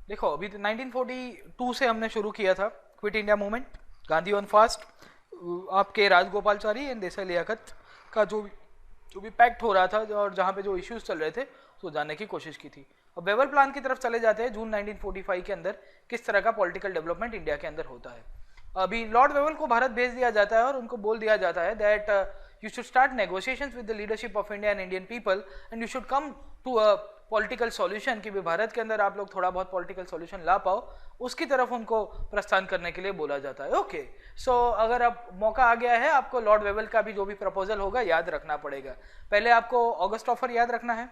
देखो अभी तो 1942 से हमने शुरू किया था quit India movement, Gandhi on fast, आपके राजगोपालचारी एंड देसाई लियाकत का जो भी पैक्ट हो रहा था और जहाँ पे जो इश्यूज चल रहे थे उसको जानने की कोशिश की थी। अब वेवर प्लान की तरफ चले जाते हैं। जून 1945 के अंदर किस तरह का पॉलिटिकल डेवलपमेंट इंडिया के अंदर होता है। अभी लॉर्ड वेवल को भारत भेज दिया जाता है और उनको बोल दिया जाता है that you should start negotiations with the leadership of India and Indian people and you should come to a political solution, कि भी भारत के अंदर आप लोग थोड़ा बहुत पॉलिटिकल सॉल्यूशन ला पाओ, उसकी तरफ उनको प्रस्थान करने के लिए बोला जाता है। ओके, सो अगर अब मौका आ गया है, आपको लॉर्ड वेवल का भी जो भी प्रपोजल होगा याद रखना पड़ेगा। पहले आपको ऑगस्ट ऑफर याद रखना है,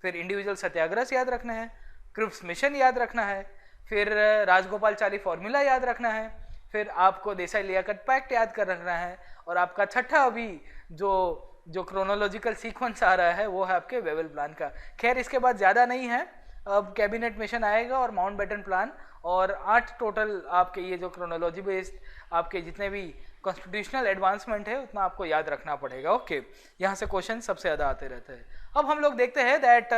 फिर इंडिविजुअल सत्याग्रह याद रखना है, क्रिप्स मिशन याद रखना है, फिर राजगोपालचारी फॉर्मूला याद रखना है, फिर आपको देसाई लियाकत पैक्ट याद कर रखना है, और आपका छठा अभी जो क्रोनोलॉजिकल सीक्वेंस आ रहा है वो है आपके वेवल प्लान का। खैर इसके बाद ज़्यादा नहीं है, अब कैबिनेट मिशन आएगा और माउंटबेटन प्लान, और 8 टोटल आपके ये जो क्रोनोलॉजी बेस्ड आपके जितने भी कॉन्स्टिट्यूशनल एडवांसमेंट है उतना आपको याद रखना पड़ेगा। ओके, यहाँ से क्वेश्चन सबसे ज़्यादा आते रहते हैं। अब हम लोग देखते हैं दैट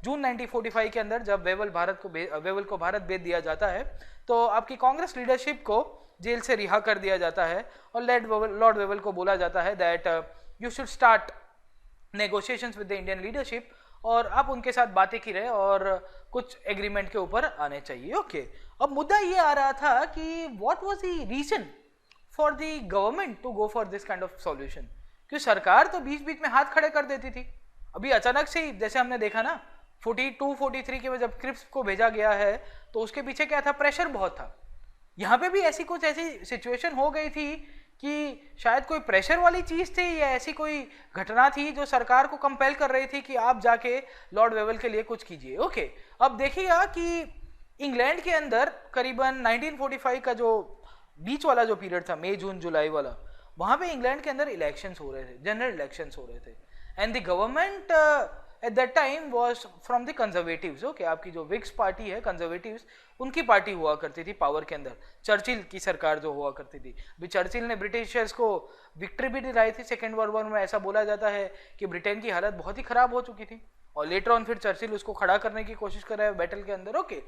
जून 1945 के अंदर जब वेवल को भारत भेज दिया जाता है तो आपकी कांग्रेस लीडरशिप को जेल से रिहा कर दिया जाता है और लॉर्ड वेवल को बोला जाता है that you should start negotiations with the Indian leadership, और आप उनके साथ बातें की रहे और कुछ एग्रीमेंट के ऊपर आने चाहिए। ओके, अब मुद्दा ये आ रहा था कि what was the reason for the government to go for this kind of solution, क्योंकि सरकार तो बीच बीच में हाथ खड़े कर देती थी। अभी अचानक से ही जैसे हमने देखा ना 42-43 के में जब क्रिप्स को भेजा गया है तो उसके पीछे क्या था, प्रेशर बहुत था। यहाँ पे भी ऐसी सिचुएशन हो गई थी कि शायद कोई प्रेशर वाली चीज थी या ऐसी कोई घटना थी जो सरकार को कंपेल कर रही थी कि आप जाके लॉर्ड वेवल के लिए कुछ कीजिए। ओके, अब देखिएगा कि इंग्लैंड के अंदर करीबन 1945 का जो बीच वाला जो पीरियड था, मई जून जुलाई वाला, वहां पे इंग्लैंड के अंदर इलेक्शंस हो रहे थे, जनरल इलेक्शंस हो रहे थे, and the government at that time was from the conservatives. Okay, आपकी जो विग्स पार्टी है, कंजर्वेटिव्स, उनकी पार्टी हुआ करती थी पावर के अंदर, चर्चिल की सरकार जो हुआ करती थी। भी चर्चिल ने ब्रिटिशर्स को विक्ट्री भी दिलाई थी सेकेंड वर्ल्ड वॉर में। ऐसा बोला जाता है कि ब्रिटेन की हालत बहुत ही खराब हो चुकी थी और लेटर ऑन फिर चर्चिल उसको खड़ा करने की कोशिश कर रहा है बैटल के अंदर। ओके,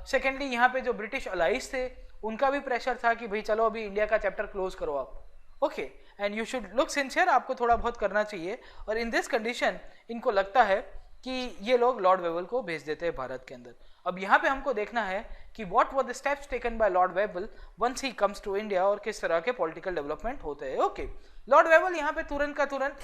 सेकेंडली यहाँ पे जो ब्रिटिश अलाइज थे उनका भी प्रेशर था कि भाई चलो अभी इंडिया का चैप्टर क्लोज करो आप। Okay, and you should look sincere, आपको थोड़ा बहुत करना चाहिए। और इन दिस कंडीशन इनको लगता है कि ये लोग लॉर्ड वेवल को भेज देते हैं भारत के अंदर। अब यहाँ पे हमको देखना है कि what were the steps taken by Lord Wavell once he comes to India और किस तरह के पॉलिटिकल डेवलपमेंट होते हैं। ओके, लॉर्ड वेवल यहाँ पे तुरंत का तुरंत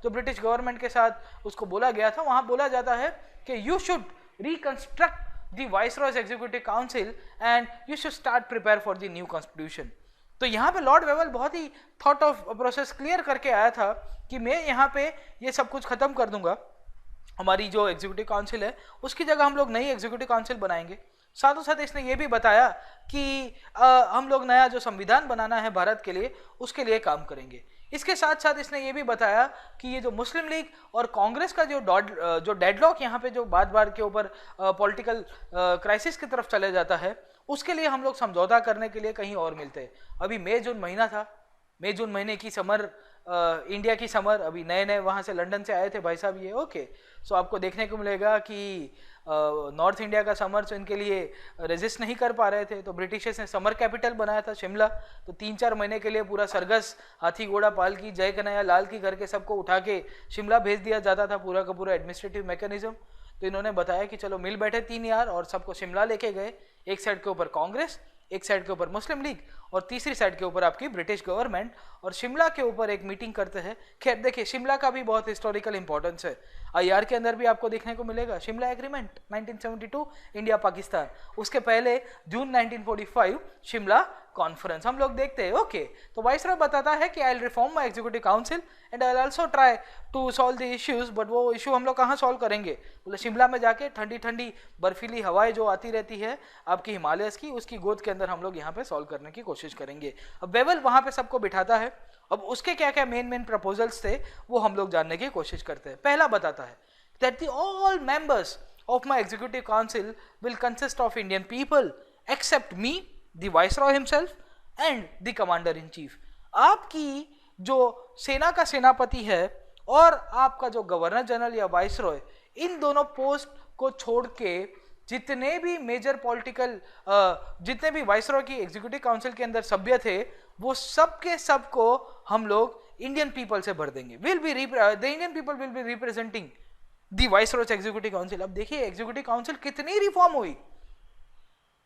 जो ब्रिटिश गवर्नमेंट के साथ उसको बोला गया था, वहां बोला जाता है कि you should reconstruct the viceroys executive council and you should start prepare for the new constitution. तो यहाँ पे लॉर्ड वेवल बहुत ही थॉट ऑफ प्रोसेस क्लियर करके आया था कि मैं यहाँ पे ये सब कुछ खत्म कर दूंगा, हमारी जो एग्जीक्यूटिव काउंसिल है उसकी जगह हम लोग नई एग्जीक्यूटिव काउंसिल बनाएंगे। साथों साथ इसने ये भी बताया कि हम लोग नया जो संविधान बनाना है भारत के लिए उसके लिए काम करेंगे। इसके साथ साथ इसने ये भी बताया कि ये जो मुस्लिम लीग और कांग्रेस का जो डेडलॉक यहाँ पे जो बार बार के ऊपर पॉलिटिकल क्राइसिस की तरफ चले जाता है, उसके लिए हम लोग समझौता करने के लिए कहीं और मिलते हैं। अभी मई जून महीना था, मई जून महीने की समर, इंडिया की समर, अभी नए नए वहाँ से लंदन से आए थे भाई साहब ये। ओके, सो आपको देखने को मिलेगा कि नॉर्थ इंडिया का समर तो इनके लिए रेजिस्ट नहीं कर पा रहे थे, तो ब्रिटिशर्स ने समर कैपिटल बनाया था शिमला। तो 3-4 महीने के लिए पूरा सरगस, हाथी घोड़ा पाल की, जय कन्हैया लाल की करके सबको उठा के शिमला भेज दिया जाता था, पूरा का पूरा एडमिनिस्ट्रेटिव मैकेनिज्म। तो इन्होंने बताया कि चलो मिल बैठे 3 यार और सबको शिमला लेके गए। एक साइड के ऊपर कांग्रेस, एक साइड के ऊपर मुस्लिम लीग और तीसरी साइड के ऊपर आपकी ब्रिटिश गवर्नमेंट, और शिमला के ऊपर एक मीटिंग करते हैं। खैर देखिए, शिमला का भी बहुत हिस्टोरिकल इंपॉर्टेंस है। आईआर के अंदर भी आपको देखने को मिलेगा शिमला एग्रीमेंट 1972 इंडिया पाकिस्तान, उसके पहले जून 1945 शिमला कॉन्फ्रेंस हम लोग देखते हैं। ओके, तो वाइसरॉय बताता है कि I will reform my executive council and I will also try to solve the issues, but वो इशू हम लोग कहाँ सॉल्व करेंगे, बोले शिमला में जाके ठंडी ठंडी बर्फीली हवाएं जो आती रहती है आपकी हिमालयस की, उसकी गोद के अंदर हम लोग यहाँ पे सॉल्व करने की कोशिश करेंगे। अब वेवल वहाँ पे सबको बिठाता है। अब उसके क्या क्या मेन प्रपोजल्स थे वो हम लोग जानने की कोशिश करते हैं। पहला बताता है that the all members of my executive council will consist of Indian people except me, the viceroy himself and the commander in chief। आपकी जो सेना का सेनापति है और आपका जो गवर्नर जनरल या वाइसरॉय, इन दोनों पोस्ट को छोड़ के जितने भी मेजर पॉलिटिकल जितने भी वाइसरॉय की एग्जीक्यूटिव काउंसिल के अंदर सभ्य थे वो सब के सब को हम लोग इंडियन पीपल से भर देंगे. The Indian people will be representing the viceroys executive council. अब देखिए एग्जीक्यूटिव काउंसिल कितनी रिफॉर्म हुई.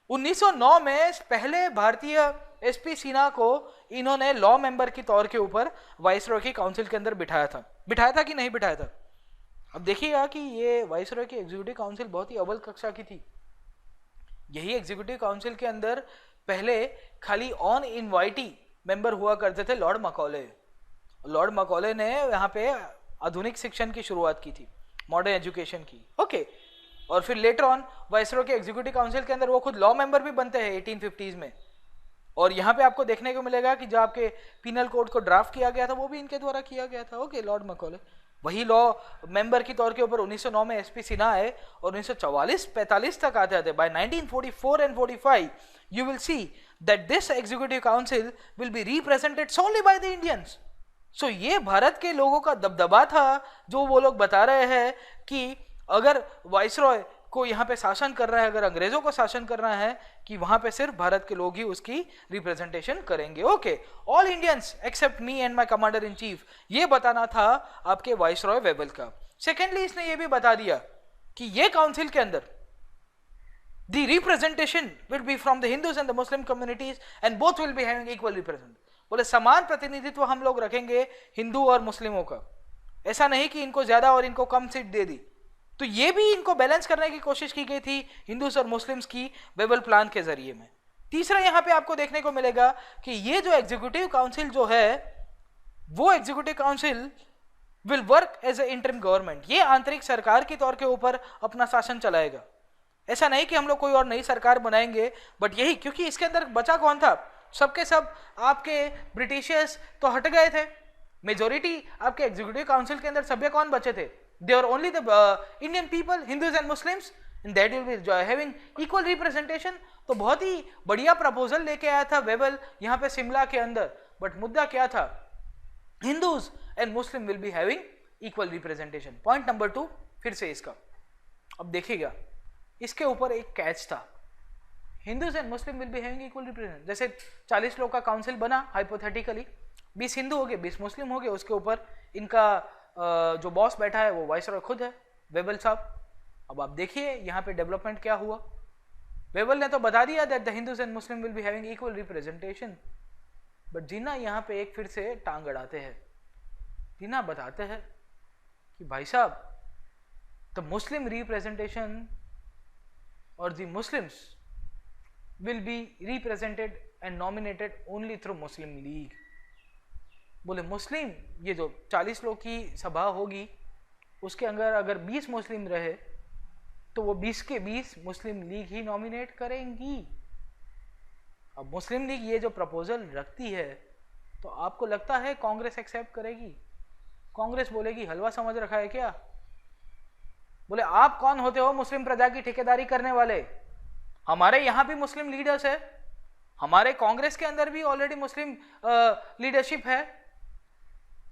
1909 में पहले भारतीय एसपी सिन्हा को इन्होंने लॉ मेंबर के तौर के ऊपर वाइसरॉय की काउंसिल के अंदर बिठाया था कि नहीं बिठाया था. अब देखिएगा कि ये वाइसरॉय की एग्जीक्यूटिव काउंसिल बहुत ही अव्वल कक्षा की थी. यही एग्जीक्यूटिव काउंसिल के अंदर पहले खाली ऑन इनवाइटी मेंबर हुआ करते थे लॉर्ड मकॉले. लॉर्ड मकॉले ने यहाँ पे आधुनिक शिक्षण की शुरुआत की थी, मॉडर्न एजुकेशन की. ओके. और फिर लेटर ऑन वाइसरॉय के एग्जीक्यूटिव काउंसिल के अंदर वो खुद लॉ मेंबर भी बनते हैं 1850s में. और यहाँ पे आपको देखने को मिलेगा कि जो आपके पीनल कोड को ड्राफ्ट किया गया था वो भी इनके द्वारा किया गया था. ओके. लॉर्ड मकॉले वही लॉ मेंबर के तौर के ऊपर 1909 में एसपी सिन्हा आए और 1944-45 तक आते थे. By 1944 and 45 you will see that this executive council will be represented solely by the Indians. So ये भारत के लोगों का दबदबा था जो वो लोग बता रहे हैं कि अगर वाइसरॉय को यहाँ पे शासन कर रहा है, अगर अंग्रेजों को शासन करना है कि वहां पे सिर्फ भारत के लोग ही उसकी रिप्रेजेंटेशन करेंगे. Okay. All Indians except me and my commander in chief, ये बताना था आपके वाइसरॉय वेबल का. सेकेंडली इसने ये भी बता दिया कि ये काउंसिल के अंदर the representation will be from the Hindus and the Muslim communities and both will be having equal represent. बोले समान प्रतिनिधित्व हम लोग रखेंगे हिंदू और मुस्लिमों का. ऐसा नहीं कि इनको ज्यादा और इनको कम सीट दे दी. तो ये भी इनको बैलेंस करने की कोशिश की गई थी हिंदूज और मुस्लिम्स की वेबल प्लान के जरिए में. तीसरा यहाँ पे आपको देखने को मिलेगा कि ये जो एग्जीक्यूटिव काउंसिल जो है वो executive council will work as a interim government. ये आंतरिक सरकार के तौर के ऊपर अपना शासन चलाएगा. ऐसा नहीं कि हम लोग कोई और नई सरकार बनाएंगे, बट यही क्योंकि इसके अंदर बचा कौन था, सबके सब आपके ब्रिटिशर्स तो हट गए थे. मेजोरिटी आपके एग्जीक्यूटिव काउंसिल के अंदर सभ्य कौन बचे थे? They are only the Indian people, Hindus and Muslims, and that will be having equal representation. तो बहुत ही बढ़िया प्रपोजल लेके आया था वेबल यहाँ पे शिमला के अंदर. बट मुद्दा क्या था? Hindus and Muslim will be having equal representation. Point number 2 फिर से इसका अब देखिएगा, इसके ऊपर एक कैच था. Hindus and Muslim will be having equal representation. जैसे 40 लोग का काउंसिल बना हाइपोथेटिकली, 20 हिंदू हो गए 20 मुस्लिम हो गए. उसके ऊपर इनका जो बॉस बैठा है वो वाइसरॉय खुद है, वेबल साहब. अब आप देखिए यहाँ पे डेवलपमेंट क्या हुआ. वेबल ने तो बता दिया that the Hindus and Muslim will be having equal representation, but Jinnah यहाँ पे एक फिर से टांग अड़ाते हैं. जिन्ना बताते हैं कि भाई साहब द मुस्लिम रिप्रेजेंटेशन और the Muslims will be represented and nominated only through Muslim league. बोले मुस्लिम ये जो 40 लोग की सभा होगी उसके अंदर अगर 20 मुस्लिम रहे तो वो 20 के 20 मुस्लिम लीग ही नॉमिनेट करेंगी. अब मुस्लिम लीग ये जो प्रपोजल रखती है तो आपको लगता है कांग्रेस एक्सेप्ट करेगी? कांग्रेस बोलेगी हलवा समझ रखा है क्या? बोले आप कौन होते हो मुस्लिम प्रजा की ठेकेदारी करने वाले? हमारे यहाँ भी मुस्लिम लीडर्स है, हमारे कांग्रेस के अंदर भी ऑलरेडी मुस्लिम लीडरशिप है.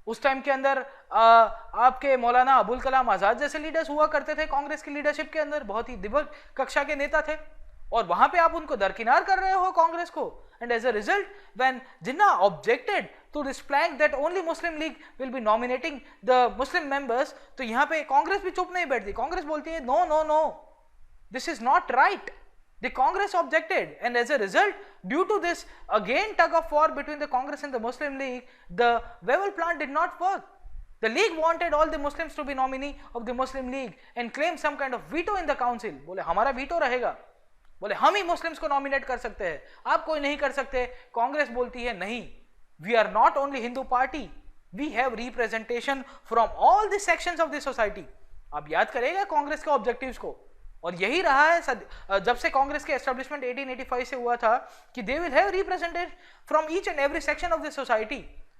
उस टाइम के अंदर आपके मौलाना अबुल कलाम आजाद जैसे लीडर्स हुआ करते थे कांग्रेस की लीडरशिप के अंदर, बहुत ही दिव्य कक्षा के नेता थे, और वहां पे आप उनको दरकिनार कर रहे हो कांग्रेस को. And as a result when Jinnah objected to this plan that only Muslim League will be nominating the Muslim members, तो यहाँ पे कांग्रेस भी चुप नहीं बैठती. कांग्रेस बोलती है no no no, this is not right. The Congress objected, and as a result, due to this again tug of war between the Congress and the Muslim League, the Wavell plan did not work. The League wanted all the Muslims to be nominee of the Muslim League and claim some kind of veto in the council. बोले हमारा veto रहेगा, बोले हम ही Muslims को nominate कर सकते हैं, आप कोई नहीं कर सकते. कांग्रेस बोलती है नहीं, we are not only Hindu party, we have representation from all the sections of the society. आप याद करेगा कांग्रेस के ऑब्जेक्टिव्स को, और यही रहा है जब से कांग्रेस के एस्टेब्लिशमेंट 1885 से हुआ था कि they will have represented from each and every section of the society.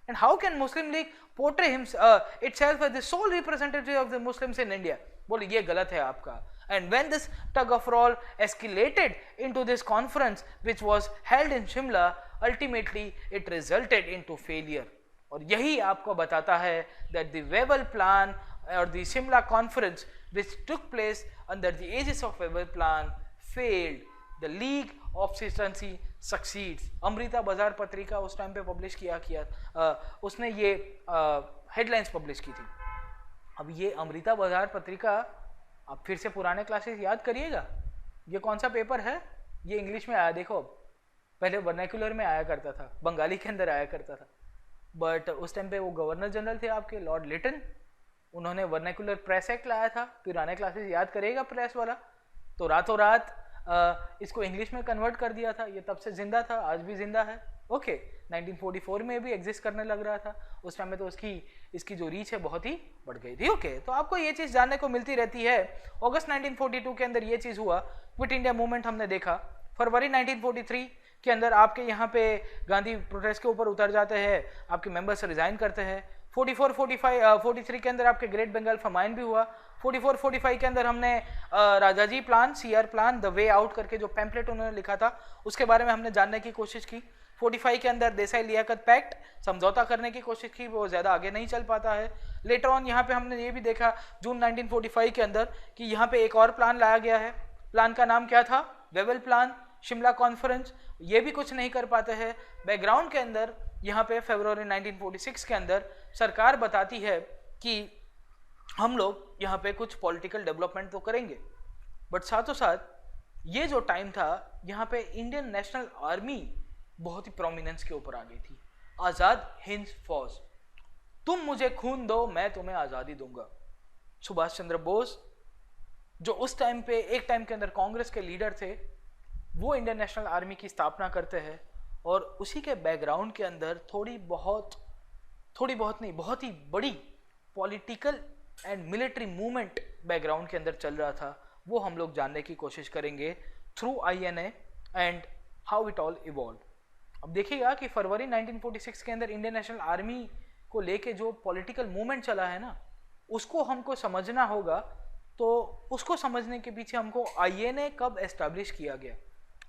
And how can Muslim League portray itself as the sole representative of the Muslims in India? बोले ये गलत है आपका. And when this tug of war escalated into this conference which was held in Shimla, ultimately it resulted into failure. और यही आपको बताता है दैट द वेबल प्लान और the Shimla conference which took place under the aegis of Weber Plan failed. The League of Constituency succeeds. Amrita बाजार पत्रिका उस time पे पब्लिश किया उसने ये हेडलाइंस पब्लिश की थी। अब ये अमृता बाजार पत्रिका आप फिर से पुराने क्लासेस याद करिएगा, ये कौन सा पेपर है, ये इंग्लिश में आया, देखो पहले वर्नाक्युलर में आया करता था, बंगाली के अंदर आया करता था, बट उस टाइम पे वो गवर्नर जनरल थे आपके लॉर्ड लिटन, उन्होंने वर्नाक्युलर प्रेस एक्ट लाया था, पुराने क्लासेस याद करिएगा प्रेस वाला, तो रातों रात इसको इंग्लिश में कन्वर्ट कर दिया था। ये तब से जिंदा था, आज भी जिंदा है। ओके 1944 में भी एग्जिस्ट करने लग रहा था, उस टाइम में तो इसकी जो रीच है बहुत ही बढ़ गई थी। ओके तो आपको ये चीज़ जानने को मिलती रहती है। अगस्त 1942 के अंदर ये चीज़ हुआ, क्विट इंडिया मूवमेंट हमने देखा। फरवरी 1943 के अंदर आपके यहाँ पे गांधी प्रोटेस्ट के ऊपर उतर जाते हैं, आपके मेंबर्स रिजाइन करते हैं। 43 के अंदर आपके ग्रेट बंगाल फमाइन भी हुआ। 44-45 के अंदर हमने Rajaji plan, CR plan, the way out करके जो पैम्पलेट उन्होंने लिखा था उसके बारे में हमने जानने की कोशिश की। 45 के अंदर देसाई लियाकत पैक्ट, समझौता करने की कोशिश की, वो ज़्यादा आगे नहीं चल पाता है। लेटर ऑन यहाँ पे हमने ये भी देखा जून 1945 के अंदर कि यहाँ पे एक और प्लान लाया गया है। प्लान का नाम क्या था? वेबल प्लान, शिमला कॉन्फ्रेंस, ये भी कुछ नहीं कर पाते हैं। बैकग्राउंड के अंदर यहाँ पे फरवरी 1946 के अंदर सरकार बताती है कि हम लोग यहाँ पे कुछ पॉलिटिकल डेवलपमेंट तो करेंगे, बट साथों साथ ये जो टाइम था यहाँ पे इंडियन नेशनल आर्मी बहुत ही प्रोमिनेंस के ऊपर आ गई थी। आज़ाद हिंद फौज, तुम मुझे खून दो मैं तुम्हें आज़ादी दूंगा। सुभाष चंद्र बोस जो उस टाइम पे एक टाइम के अंदर कांग्रेस के लीडर थे, वो इंडियन नेशनल आर्मी की स्थापना करते हैं और उसी के बैकग्राउंड के अंदर थोड़ी बहुत नहीं, बहुत ही बड़ी political and military movement background के अंदर चल रहा था। वो हम लोग जानने की कोशिश करेंगे through INA and how it all evolve. अब देखिएगा कि फरवरी 1946 के अंदर इंडियन नेशनल आर्मी को लेके जो पॉलिटिकल मूवमेंट चला है ना, उसको हमको समझना होगा। तो उसको समझने के पीछे हमको INA कब एस्टैब्लिश किया गया,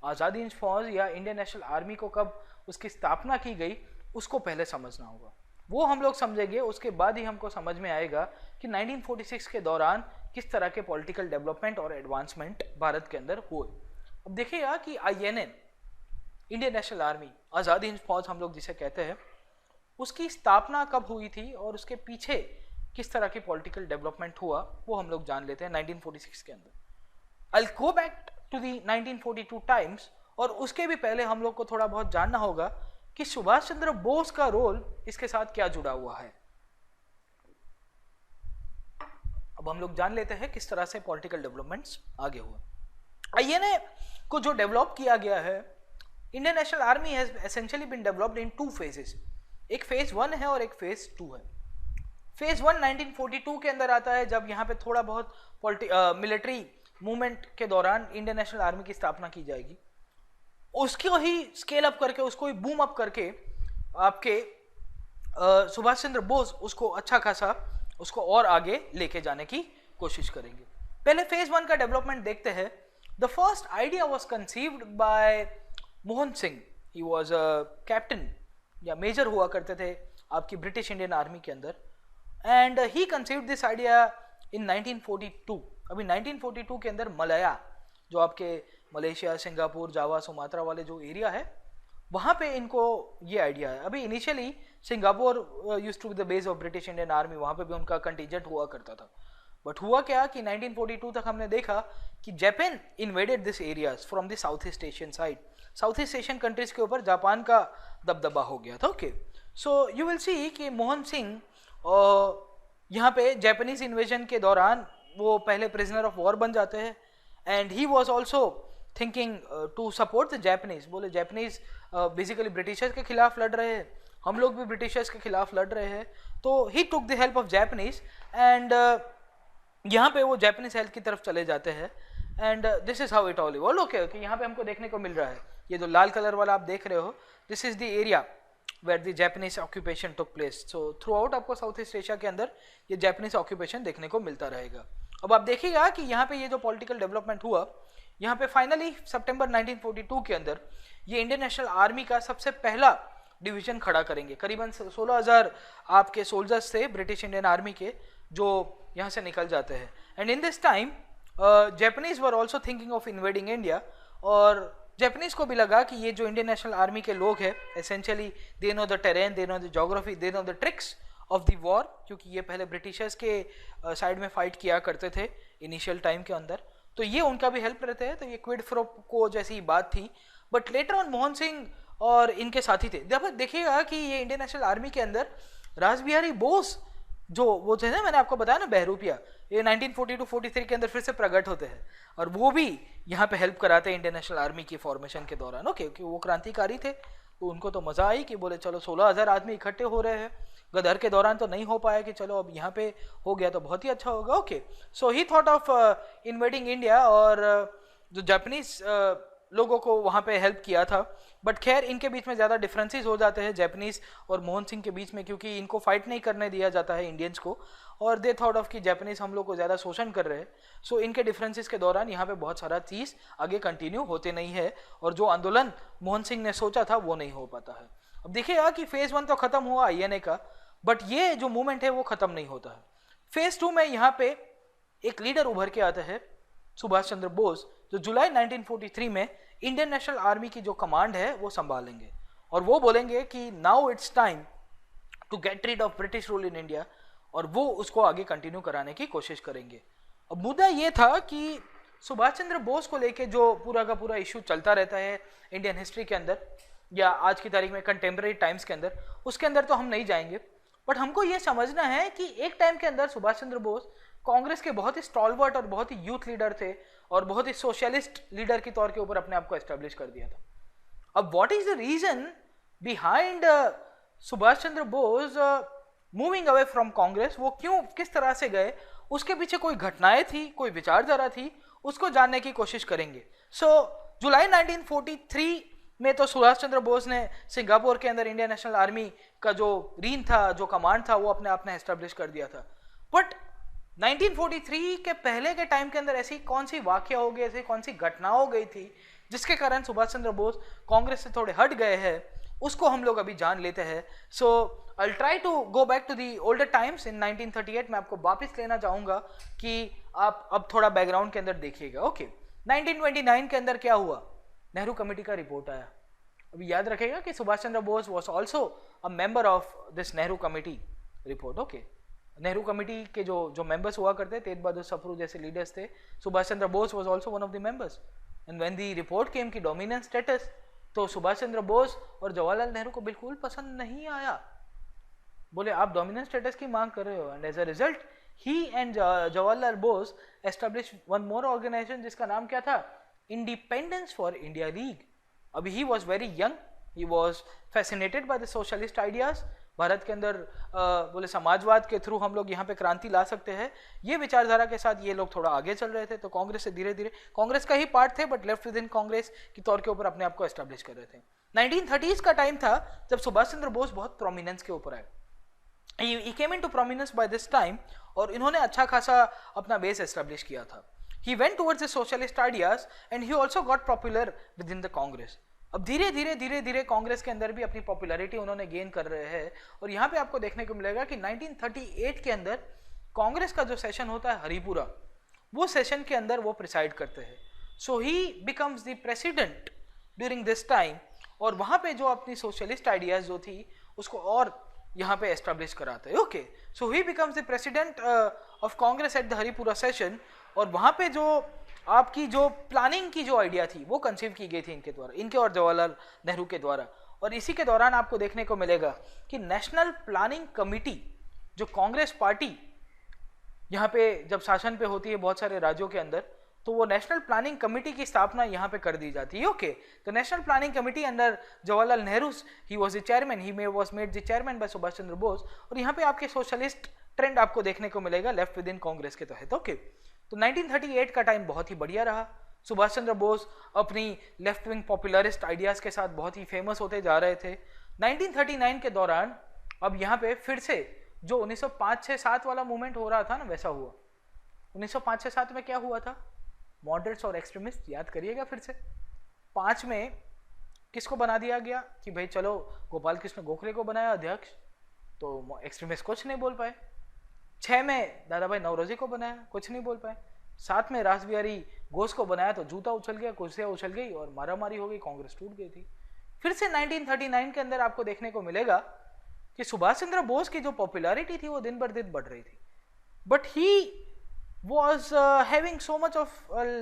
आज़ादी हिंद फौज या इंडियन नेशनल आर्मी को कब उसकी स्थापना की गई, उसको पहले समझना होगा। वो हम लोग समझेंगे, उसके बाद ही हमको समझ में आएगा कि 1946 के दौरान किस तरह के पॉलिटिकल डेवलपमेंट और एडवांसमेंट भारत के अंदर हुए। अब देखिएगा कि INA, इंडियन नेशनल आर्मी, आज़ादी हिंद फौज हम लोग जिसे कहते हैं, उसकी स्थापना कब हुई थी और उसके पीछे किस तरह की पॉलिटिकल डेवलपमेंट हुआ, वो हम लोग जान लेते हैं 1946 के अंदर। I'll go back to the 1942 times, और उसके भी पहले हम लोग को थोड़ा बहुत जानना होगा कि सुभाष चंद्र बोस का रोल इसके साथ क्या जुड़ा हुआ है। अब हम लोग जान लेते हैं किस तरह से पॉलिटिकल डेवलपमेंट्स आगे हुए। INA को जो डेवलप किया गया है, Indian national Army has essentially been developed in 2 phases. एक फेज 1 है और एक फेज 2 है। फेज 1 1942 के अंदर आता है, जब यहाँ पे थोड़ा बहुत मिलिट्री मूवमेंट के दौरान इंडियन नेशनल आर्मी की स्थापना की जाएगी। उसको ही स्केल अप करके, उसको ही बूम अप करके आपके सुभाष चंद्र बोस उसको अच्छा खासा उसको और आगे लेके जाने की कोशिश करेंगे। पहले फेज 1 का डेवलपमेंट देखते हैं। The first idea was conceived bye Mohan Singh. He was a captain या मेजर हुआ करते थे आपकी ब्रिटिश इंडियन आर्मी के अंदर, and he conceived this idea in 1942। अभी 1942 के अंदर मलया, जो आपके मलेशिया, सिंगापुर, जावा, सुमात्रा वाले जो एरिया है, वहाँ पे इनको ये आइडिया है। अभी initially Singapore used to be the base of British Indian Army, वहाँ पे भी उनका कंटीजेंट हुआ करता था। बट हुआ क्या कि 1942 तक हमने देखा कि Japan invaded this areas from the south east Asian side. South east Asian countries के ऊपर जापान का दबदबा हो गया था। ओके, सो यू विल सी कि मोहन सिंह यहाँ पे जापानीज इन्वेजन के दौरान वो पहले प्रिजनर ऑफ वॉर बन जाते हैं, and he was also thinking to support the Japanese. बोले जापानीज बेसिकली ब्रिटिशर्स के खिलाफ लड़ रहे हैं, हम लोग भी ब्रिटिशर्स के खिलाफ लड़ रहे हैं, तो he took the help of Japanese, and यहाँ पे वो जापानीज हेल्प की तरफ चले जाते हैं, and this is how it all evolve. Okay, यहाँ पे हमको देखने को मिल रहा है, ये जो लाल कलर वाला आप देख रहे हो, this is the area where the Japanese occupation took place. So throughout आपको साउथ ईस्ट एशिया के अंदर ये जापानीज ऑक्यूपेशन देखने को मिलता रहेगा। अब आप देखिएगा कि यहाँ पे ये जो पॉलिटिकल डेवलपमेंट हुआ, यहाँ पे फाइनली सितंबर 1942 के अंदर ये इंडियन नेशनल आर्मी का सबसे पहला डिवीजन खड़ा करेंगे। करीबन 16,000 आपके सोल्जर्स थे ब्रिटिश इंडियन आर्मी के, जो यहाँ से निकल जाते हैं। And in this time Japanese were also thinking of invading India, और जापानीज को भी लगा कि ये जो इंडियन नेशनल आर्मी के लोग हैं essentially they know the terrain, they know the geography, they know the tricks of the war, क्योंकि ये पहले ब्रिटिशर्स के साइड में फाइट किया करते थे इनिशियल टाइम के अंदर, तो ये उनका भी हेल्प रहते हैं, तो ये क्विड प्रो को जैसी बात थी। But later on Mohan Singh और इनके साथी थे, जब देखिएगा कि ये इंडियन नेशनल आर्मी के अंदर रासबिहारी बोस जो वो थे ना, मैंने आपको बताया ना बहरूपिया, ये 1942-43 के अंदर फिर से प्रकट होते हैं, और वो भी यहाँ पे हेल्प कराते हैं इंडियन नेशनल आर्मी की फॉर्मेशन के दौरान। ओके, क्योंकि वो क्रांतिकारी थे, तो उनको तो मजा आई कि बोले चलो 16,000 आदमी इकट्ठे हो रहे हैं, गदर के दौरान तो नहीं हो पाया, कि चलो अब यहाँ पे हो गया तो बहुत ही अच्छा होगा। Okay, so he thought of invading India, और जो जापानीज लोगों को वहाँ पे हेल्प किया था। बट खैर इनके बीच में ज़्यादा डिफरेंसेस हो जाते हैं जापानीज और मोहन सिंह के बीच में, क्योंकि इनको फाइट नहीं करने दिया जाता है इंडियंस को, और दे थॉट ऑफ कि जापानीज हम लोग को ज़्यादा शोषण कर रहे हैं। सो इनके डिफरेंसेस के दौरान यहाँ पे बहुत सारा चीज़ आगे कंटिन्यू होते नहीं है, और जो आंदोलन मोहन सिंह ने सोचा था वो नहीं हो पाता है। अब देखिएगा कि फेज 1 तो खत्म हुआ INA का, बट ये जो मूवमेंट है वो खत्म नहीं होता है। फेज 2 में यहाँ पे एक लीडर उभर के आता है, सुभाष चंद्र बोस, जो जुलाई 1943 में इंडियन नेशनल आर्मी की जो कमांड है वो संभालेंगे, और वो बोलेंगे कि now it's time to get rid of British rule in India, और वो उसको आगे कंटिन्यू कराने की कोशिश करेंगे। अब मुद्दा ये था कि सुभाष चंद्र बोस को लेके जो पूरा का पूरा इशू चलता रहता है इंडियन हिस्ट्री के अंदर, या आज की तारीख में कंटेम्प्रेरी टाइम्स के अंदर, उसके अंदर तो हम नहीं जाएंगे, बट हमको ये समझना है कि एक टाइम के अंदर सुभाष चंद्र बोस कांग्रेस के बहुत ही स्टॉलवर्ट और बहुत ही यूथ लीडर थे, और बहुत ही सोशलिस्ट लीडर के तौर के ऊपर अपने आप को एस्टेब्लिश कर दिया था। अब what is the reason behind Subhash Chandra Bose moving away from Congress, वो क्यों किस तरह से गए, उसके पीछे कोई घटनाएं थी, कोई विचारधारा थी, उसको जानने की कोशिश करेंगे। सो जुलाई 1943 में तो सुभाष चंद्र बोस ने सिंगापुर के अंदर इंडियन नेशनल आर्मी का जो रीन था, जो कमांड था, वो अपने आप ने एस्टेब्लिश कर दिया था। बट 1943 के पहले के टाइम के अंदर ऐसी कौन सी वाकया हो गई, ऐसी कौन सी घटना हो गई थी जिसके कारण सुभाष चंद्र बोस कांग्रेस से थोड़े हट गए हैं, उसको हम लोग अभी जान लेते हैं। So I try to go back to the older times in 1938। मैं आपको वापस लेना चाहूंगा कि आप अब थोड़ा बैकग्राउंड के अंदर देखिएगा। ओके, 1929 के अंदर क्या हुआ, नेहरू कमेटी का रिपोर्ट आया। अभी याद रखेगा कि Subhash Chandra Bose was also a member of this Nehru committee report. Okay, Nehru committee के जो मेंबर्स हुआ करते, तेज बहादुर सप्रू जैसे लीडर्स थे, Subhash Chandra Bose was also one of the members. And when the report came की डोमिनेंस स्टेटस, तो सुभाष चंद्र बोस और जवाहरलाल नेहरू को बिल्कुल पसंद नहीं आया। बोले आप डोमिनेंस स्टेटस की मांग कर रहे हो, and as a result he and Jawaharlal Bose establish one more organisation जिसका नाम क्या था, इंडिपेंडेंस फॉर इंडिया लीग। अभी he was very young, he was fascinated by the socialist ideas. Bharat के अंदर बोले समाजवाद के थ्रू हम लोग यहाँ पे क्रांति ला सकते हैं, ये विचारधारा के साथ ये लोग थोड़ा आगे चल रहे थे। तो कांग्रेस से धीरे धीरे, कांग्रेस का ही पार्ट थे but left with in Congress के तौर के ऊपर अपने आप को एस्टैब्लिश कर रहे थे। 1930s का टाइम था जब सुभाष चंद्र बोस बहुत प्रोमिनेंस के ऊपर आए। He came into prominence by this time, और इन्होंने अच्छा खासा अपना बेस एस्टैब्लिश किया था। He went towards the socialist ideas and he also got popular within the Congress. अब धीरे धीरे कांग्रेस के अंदर भी अपनी पॉपुलैरिटी उन्होंने गेन कर रहे हैं। और यहाँ पे आपको देखने को मिलेगा कि 1938 के अंदर कांग्रेस का जो सेशन होता है हरिपुरा, वो सेशन के अंदर वो प्रिसाइड करते हैं। So he becomes the president during this time, और वहाँ पे जो अपनी सोशलिस्ट आइडियाज जो थी उसको और यहाँ पे एस्टैब्लिश कराते हैं। Okay, so he becomes the president of Congress at the Haripura session, और वहाँ पे जो आपकी जो प्लानिंग की जो आइडिया थी वो कंसीव की गई थी इनके द्वारा, इनके और जवाहरलाल नेहरू के द्वारा। और इसी के दौरान आपको देखने को मिलेगा कि नेशनल प्लानिंग कमिटी, जो कांग्रेस पार्टी यहाँ पे जब शासन पे होती है बहुत सारे राज्यों के अंदर, तो वो नेशनल प्लानिंग कमेटी की स्थापना यहाँ पे कर दी जाती है। ओके, तो national planning committee under Jawaharlal Nehru, he was the chairman, he was made the chairman by Subhash Chandra Bose. और यहाँ पे आपके सोशलिस्ट ट्रेंड आपको देखने को मिलेगा लेफ्ट विद इन कांग्रेस के तहत। ओके, तो 1938 का टाइम बहुत ही बढ़िया रहा। सुभाष चंद्र बोस अपनी लेफ्ट विंग पॉपुलरिस्ट आइडियाज के साथ बहुत ही फेमस होते जा रहे थे। 1939 के दौरान अब यहाँ पे फिर से जो 1905-6-7 वाला मूवमेंट हो रहा था ना, वैसा हुआ। 1905-6-7 में क्या हुआ था, मॉडरेट्स और एक्सट्रीमिस्ट, याद करिएगा फिर से। 5 में किसको बना दिया गया कि भाई चलो गोपाल कृष्ण गोखले को बनाया अध्यक्ष, तो एक्सट्रीमिस्ट कुछ नहीं बोल पाए। 6 में दादा भाई नौरोजी को बनाया, कुछ नहीं बोल पाए। 7 में रास बिहारी घोष को बनाया तो जूता उछल गया, कुर्सियां उछल गई और मारामारी हो गई, कांग्रेस टूट गई थी। फिर से 1939 के अंदर आपको देखने को मिलेगा कि सुभाष चंद्र बोस की जो पॉपुलैरिटी थी वो दिन बर दिन बढ़ रही थी, but he was having so much of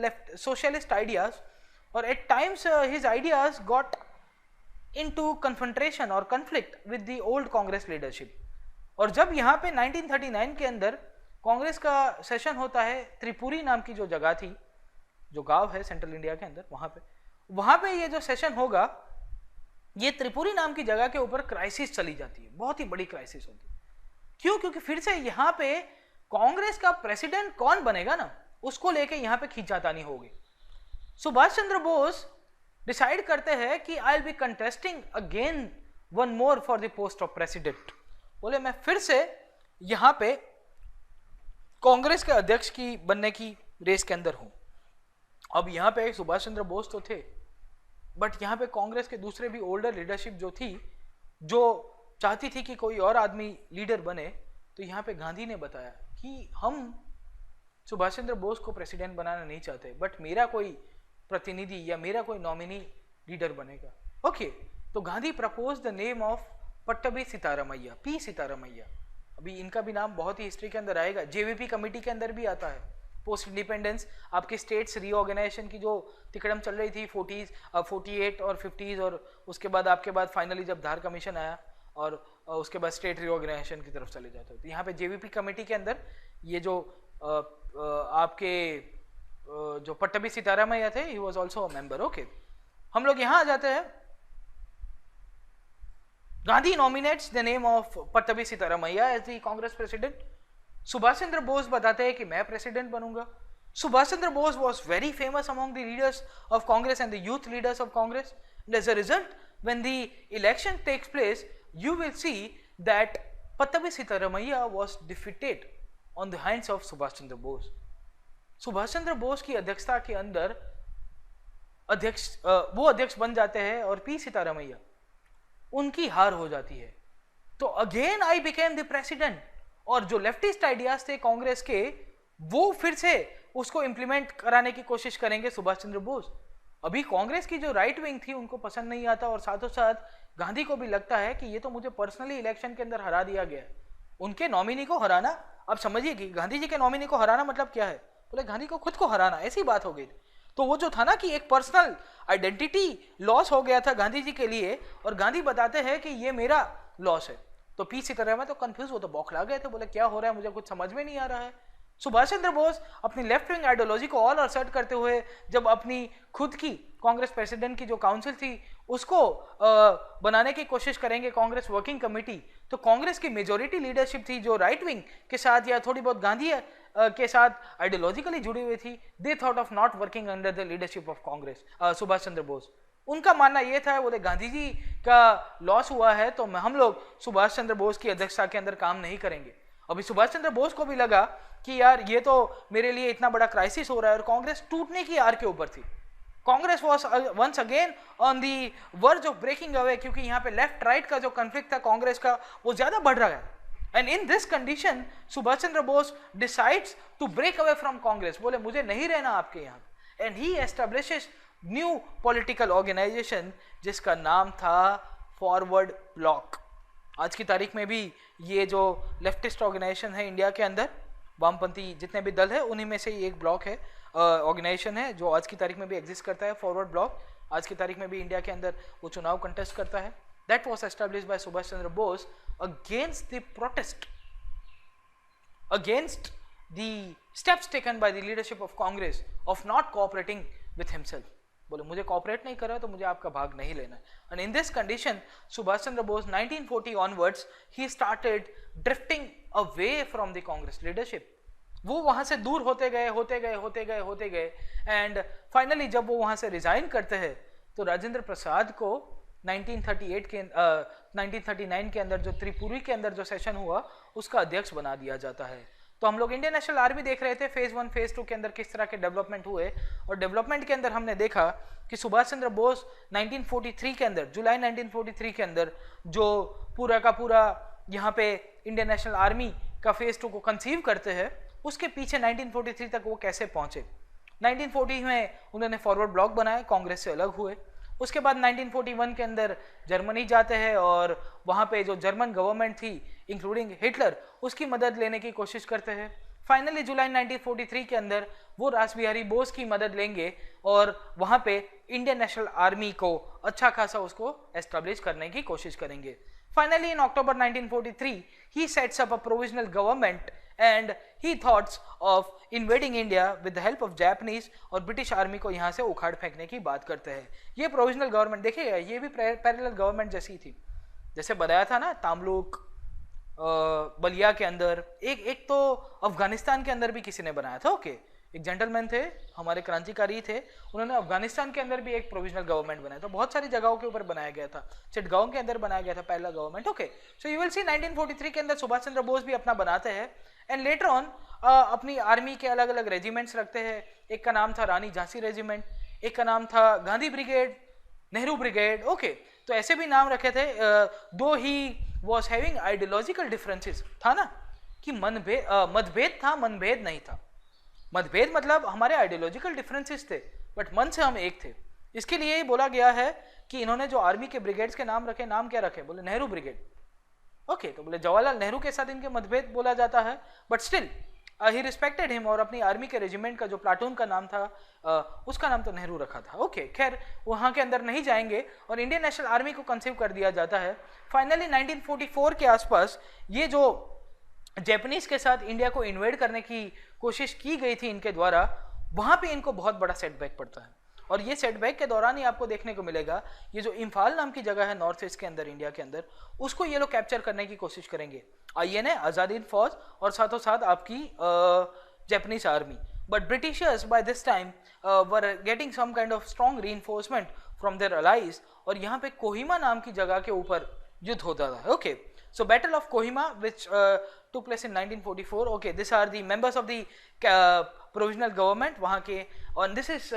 left socialist ideas, or at times his ideas got into confrontation or conflict with the old Congress leadership. और जब यहाँ पे 1939 के अंदर कांग्रेस का सेशन होता है, त्रिपुरी नाम की जो जगह थी, जो गांव है सेंट्रल इंडिया के अंदर, वहाँ पे ये जो सेशन होगा, ये त्रिपुरी नाम की जगह के ऊपर क्राइसिस चली जाती है, बहुत ही बड़ी क्राइसिस होती है। क्यों? क्योंकि फिर से यहाँ पे कांग्रेस का प्रेसिडेंट कौन बनेगा ना, उसको लेके यहाँ पे खींचातानी होगी। सुभाष चंद्र बोस डिसाइड करते हैं कि I will be contesting again one more for the post of president. बोले मैं फिर से यहाँ पे कांग्रेस के अध्यक्ष की बनने की रेस के अंदर हूं। अब यहाँ पे सुभाष चंद्र बोस तो थे, बट यहाँ पे कांग्रेस के दूसरे भी ओल्डर लीडरशिप जो थी, जो चाहती थी कि कोई और आदमी लीडर बने, तो यहाँ पे गांधी ने बताया कि हम सुभाष चंद्र बोस को प्रेसिडेंट बनाना नहीं चाहते, बट मेरा कोई प्रतिनिधि या मेरा कोई नॉमिनी लीडर बनेगा। ओके, तो Gandhi propose the name of Pattabhi Sitaramayya, P Sitaramayya. अभी इनका भी नाम बहुत ही हिस्ट्री के अंदर आएगा, जेवीपी कमेटी के अंदर भी आता है। पोस्ट इंडिपेंडेंस आपकी स्टेट्स रीऑर्गेनाइजेशन की जो तिकड़म चल रही थी 40s, 48 और 50s, और उसके बाद आपके बाद फाइनली जब धार कमीशन आया और उसके बाद स्टेट रीऑर्गेनाइजेशन की तरफ चले जाते, तो यहाँ पे जेवीपी कमेटी के अंदर ये जो आपके जो पट्टभी सीतारामैया थे, he was also a member. Okay, हम लोग यहाँ आ जाते हैं। Gandhi nominates the name of Pattabhi Sitaramayya as the Congress president. Subhash Chandra Bose बताते हैं कि मैं प्रेसिडेंट बनूंगा। Subhash Chandra Bose was very famous among the leaders of Congress and the youth leaders of Congress. And as a result, when the election takes place, you will see that Pattabhi Sitaramayya was defeated on the hands of Subhash Chandra Bose. Subhash Chandra Bose की अध्यक्षता के अंदर वो अध्यक्ष बन जाते हैं और पी सीतारामैया उनकी हार हो जाती है। तो again I became the president, और जो लेफ्टिस्ट आइडियाज थे कांग्रेस के, वो फिर से उसको इंप्लीमेंट कराने की कोशिश करेंगे सुभाष चंद्र बोस। अभी कांग्रेस की जो राइट विंग थी उनको पसंद नहीं आता, और साथों साथ गांधी को भी लगता है कि ये तो मुझे पर्सनली इलेक्शन के अंदर हरा दिया गया। उनके नॉमिनी को हराना, आप समझिए कि गांधी जी के नॉमिनी को हराना मतलब क्या है, बोले गांधी को खुद को हराना, ऐसी बात हो गई। तो वो जो था ना कि एक पर्सनल आइडेंटिटी लॉस हो गया था गांधी जी के लिए, और गांधी बताते हैं कि ये मेरा लॉस है। तो पी सीतारामैया तो कंफ्यूज, वो तो बौखला गए थे, बोले क्या हो रहा है, मुझे कुछ समझ में नहीं आ रहा है। सुभाष चंद्र बोस अपनी लेफ्ट विंग आइडियोलॉजी को ऑल असर्ट करते हुए जब अपनी खुद की कांग्रेस प्रेसिडेंट की जो काउंसिल थी उसको बनाने की कोशिश करेंगे, कांग्रेस वर्किंग कमेटी, तो कांग्रेस की मेजोरिटी लीडरशिप थी जो राइट विंग के साथ या थोड़ी बहुत गांधी के साथ आइडियोलॉजिकली जुड़ी हुई थी, they thought of not working under the leadership of Congress Subhash Chandra Bose. उनका मानना यह था, बोले गांधी जी का लॉस हुआ है तो हम लोग सुभाष चंद्र बोस की अध्यक्षता के अंदर काम नहीं करेंगे। अभी सुभाष चंद्र बोस को भी लगा कि यार ये तो मेरे लिए इतना बड़ा क्राइसिस हो रहा है, और कांग्रेस टूटने की आर के ऊपर थी। Congress was once again on the verge of breaking away, क्योंकि यहाँ पे लेफ्ट राइट का जो कॉन्फ्लिक्ट था कांग्रेस का वो ज्यादा बढ़ रहा है। And in this condition Subhash Chandra Bose decides to break away from Congress, बोले मुझे नहीं रहना आपके यहाँ, and he establishes new political organisation जिसका नाम था फॉरवर्ड ब्लॉक। आज की तारीख में भी ये जो लेफ्टिस्ट ऑर्गेनाइजेशन है इंडिया के अंदर, वामपंथी जितने भी दल है उन्हीं में से एक ब्लॉक है, ऑर्गेनाइजेशन है जो आज की तारीख में भी एग्जिस्ट करता है, फॉरवर्ड ब्लॉक। आज की तारीख में भी इंडिया के अंदर वो चुनाव कंटेस्ट करता है। That was established bye Subhash Chandra Bose against the protest, against the steps taken by the leadership of Congress of not cooperating with himself. बोले मुझे कॉपरेट नहीं कर रहा तो मुझे आपका भाग नहीं लेना। And in this condition Subhash Chandra Bose 1940 onwards he started drifting away from the Congress leadership. वो वहां से दूर होते गए एंड फाइनली जब वो वहां से रिजाइन करते हैं तो राजेंद्र प्रसाद को 1939 के अंदर जो त्रिपुरी के अंदर जो सेशन हुआ उसका अध्यक्ष बना दिया जाता है। तो हम लोग इंडियन नेशनल आर्मी देख रहे थे फेज 1 फेज 2 के अंदर किस तरह के डेवलपमेंट हुए, और डेवलपमेंट के अंदर हमने देखा कि सुभाष चंद्र बोस 1943 के अंदर, जुलाई 1943 के अंदर जो पूरा का पूरा यहाँ पे इंडियन नेशनल आर्मी का फेज 2 को कंसीव करते हैं, उसके पीछे 1943 तक वो कैसे पहुंचे। 1940 में उन्होंने फॉरवर्ड ब्लॉक बनाया, कांग्रेस से अलग हुए। उसके बाद 1941 के अंदर जर्मनी जाते हैं और वहाँ पे जो जर्मन गवर्नमेंट थी इंक्लूडिंग हिटलर, उसकी मदद लेने की कोशिश करते हैं। फाइनली जुलाई 1943 के अंदर वो रासबिहारी बोस की मदद लेंगे और वहाँ पे इंडियन नेशनल आर्मी को अच्छा खासा उसको एस्टेब्लिश करने की कोशिश करेंगे। Finally, in October 1943, he sets up a provisional government and he thoughts of invading India with the help of Japanese और ब्रिटिश आर्मी को यहाँ से उखाड़ फेंकने की बात करते हैं। ये प्रोविजनल गवर्नमेंट देखिएगा, ये भी पैरेलल गवर्नमेंट जैसी थी, जैसे बताया था ना तामलुक, बलिया के अंदर, एक तो अफगानिस्तान के अंदर भी किसी ने बनाया था। ओके, एक जेंटलमैन थे, हमारे क्रांतिकारी थे, उन्होंने अफगानिस्तान के अंदर भी एक प्रोविजनल गवर्नमेंट बनाया था। बहुत सारी जगहों के ऊपर बनाया गया था, चिटगांव के अंदर बनाया गया था पहला government. Okay, so you will सी 1943 के अंदर सुभाष चंद्र बोस भी अपना बनाते हैं एंड लेटर ऑन अपनी आर्मी के अलग अलग रेजिमेंट्स रखते हैं। एक का नाम था रानी झांसी रेजिमेंट, एक का नाम था Gandhi brigade, Nehru brigade. Okay, तो ऐसे भी नाम रखे थे। दो he was having ideological differences, था ना कि मतभेद था, मनभेद नहीं था। मतभेद मतलब हमारे आइडियोलॉजिकल डिफरेंसेस थे, बट मन से हम एक थे। इसके लिए ही बोला गया है कि इन्होंने जो आर्मी के ब्रिगेड्स के नाम रखे, नाम क्या रखे, बोले नेहरू ब्रिगेड। ओके, तो बोले जवाहरलाल नेहरू के साथ इनके मतभेद बोला जाता है, but still he respected him और अपनी आर्मी के रेजिमेंट का जो प्लाटून का नाम था उसका नाम तो नेहरू रखा था। ओके, खैर वहाँ के अंदर नहीं जाएंगे और इंडियन नेशनल आर्मी को कंसीव कर दिया जाता है। फाइनली 1944 के आसपास ये जो जैपनीज के साथ इंडिया को इन्वेड करने की कोशिश की गई थी इनके द्वारा, वहां पे इनको बहुत बड़ा सेटबैक पड़ता है और ये सेटबैक के दौरान ही आपको देखने को मिलेगा ये जो इम्फाल नाम की जगह है नॉर्थ ईस्ट के अंदर, इंडिया के अंदर, उसको ये लोग कैप्चर करने की कोशिश करेंगे, INA आजाद हिंद फौज और साथों साथ आपकी Japanese army. But Britishers by this time were getting some kind of strong reinforcement from their allies और यहाँ पे कोहिमा नाम की जगह के ऊपर युद्ध होता था। Okay, so Battle of Kohima which took place in 1944. Okay, these are the members of the provisional government वहाँ के, और this is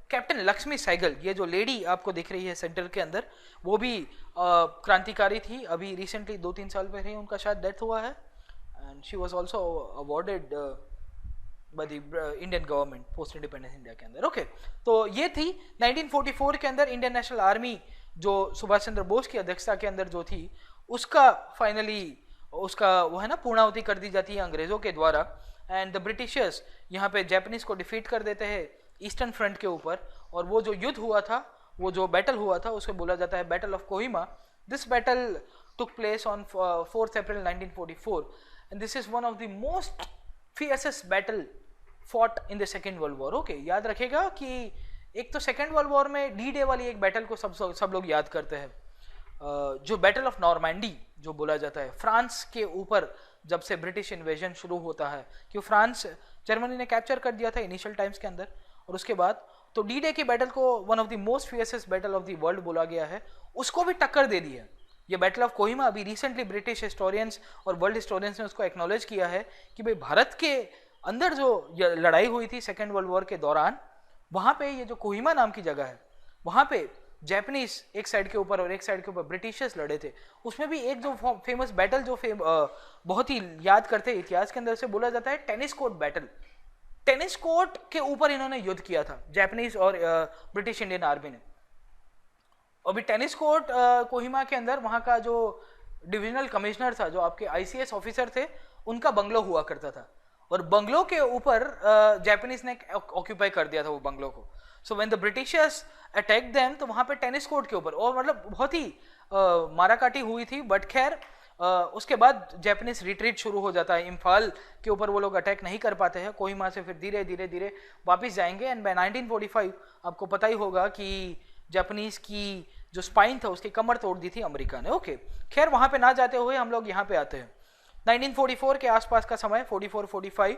captain Lakshmi Sahgal, ये जो लेडी आपको दिख रही है सेंटर के अंदर, वो भी क्रांतिकारी थी। अभी रिसेंटली 2-3 साल पहले उनका शायद डेथ हुआ है and she was also awarded by the Indian government post independence India के अंदर। ओके, तो ये थी 1944 के अंदर इंडियन नेशनल आर्मी जो सुभाष चंद्र बोस की अध्यक्षता के अंदर जो थी, उसका फाइनली उसका वो है ना पूर्णाहुति कर दी जाती है अंग्रेजों के द्वारा एंड द ब्रिटिशर्स यहाँ पे जैपनीज को डिफीट कर देते हैं ईस्टर्न फ्रंट के ऊपर। और वो जो युद्ध हुआ था, वो जो बैटल हुआ था, उसको बोला जाता है battle of Kohima. This battle took place on 4th April 1944 and this is one of the most fiercest battle fought in the second world war. Okay, याद रखेगा कि एक तो सेकेंड वर्ल्ड वॉर में D-Day वाली एक बैटल को सब लोग याद करते हैं, जो बैटल ऑफ नॉर्मैंडी जो बोला जाता है, फ्रांस के ऊपर जब से ब्रिटिश इन्वेजन शुरू होता है, क्यों फ्रांस जर्मनी ने कैप्चर कर दिया था इनिशियल टाइम्स के अंदर, और उसके बाद तो D-Day की बैटल को one of the most fiercest battle of the world बोला गया है, उसको भी टक्कर दे दी है ये बैटल ऑफ कोहिमा। अभी रिसेंटली ब्रिटिश हिस्टोरियंस और वर्ल्ड हिस्टोरियंस ने उसको एक्नॉलेज किया है कि भाई भारत के अंदर जो लड़ाई हुई थी सेकेंड वर्ल्ड वॉर के दौरान, वहां पे ये जो कोहिमा नाम की जगह है, वहां पे जैपनीज एक साइड के ऊपर और एक साइड के ऊपर ब्रिटिशर्स लड़े थे। उसमें भी एक जो फेमस बैटल जो बहुत ही याद करते हैं इतिहास के अंदर से बोला जाता है tennis court battle. Tennis court के ऊपर इन्होंने युद्ध किया था जैपनीज और ब्रिटिश इंडियन आर्मी ने। अभी टेनिस कोर्ट कोहिमा के अंदर वहां का जो डिविजनल कमिश्नर था, जो आपके ICS ऑफिसर थे, उनका बंगलो हुआ करता था और बंगलो के ऊपर जैपनीज ने ऑक्यूपाई कर दिया था वो बंगलो को। So when the Britishers attack them, तो वहां पे टेनिस कोर्ट के ऊपर और मतलब बहुत ही माराकाटी हुई थी। बट खैर उसके बाद जैपनीज रिट्रीट शुरू हो जाता है, इम्फाल के ऊपर वो लोग अटैक नहीं कर पाते हैं, कोहिमा से फिर धीरे धीरे धीरे वापस जाएंगे एंड बाय 1945 आपको पता ही होगा कि जापानीज की जो स्पाइन था उसकी कमर तोड़ दी थी अमेरिका ने। ओके, खैर वहां पे ना जाते हुए हम लोग यहाँ पे आते हैं 1944 के आसपास का समय, 44-45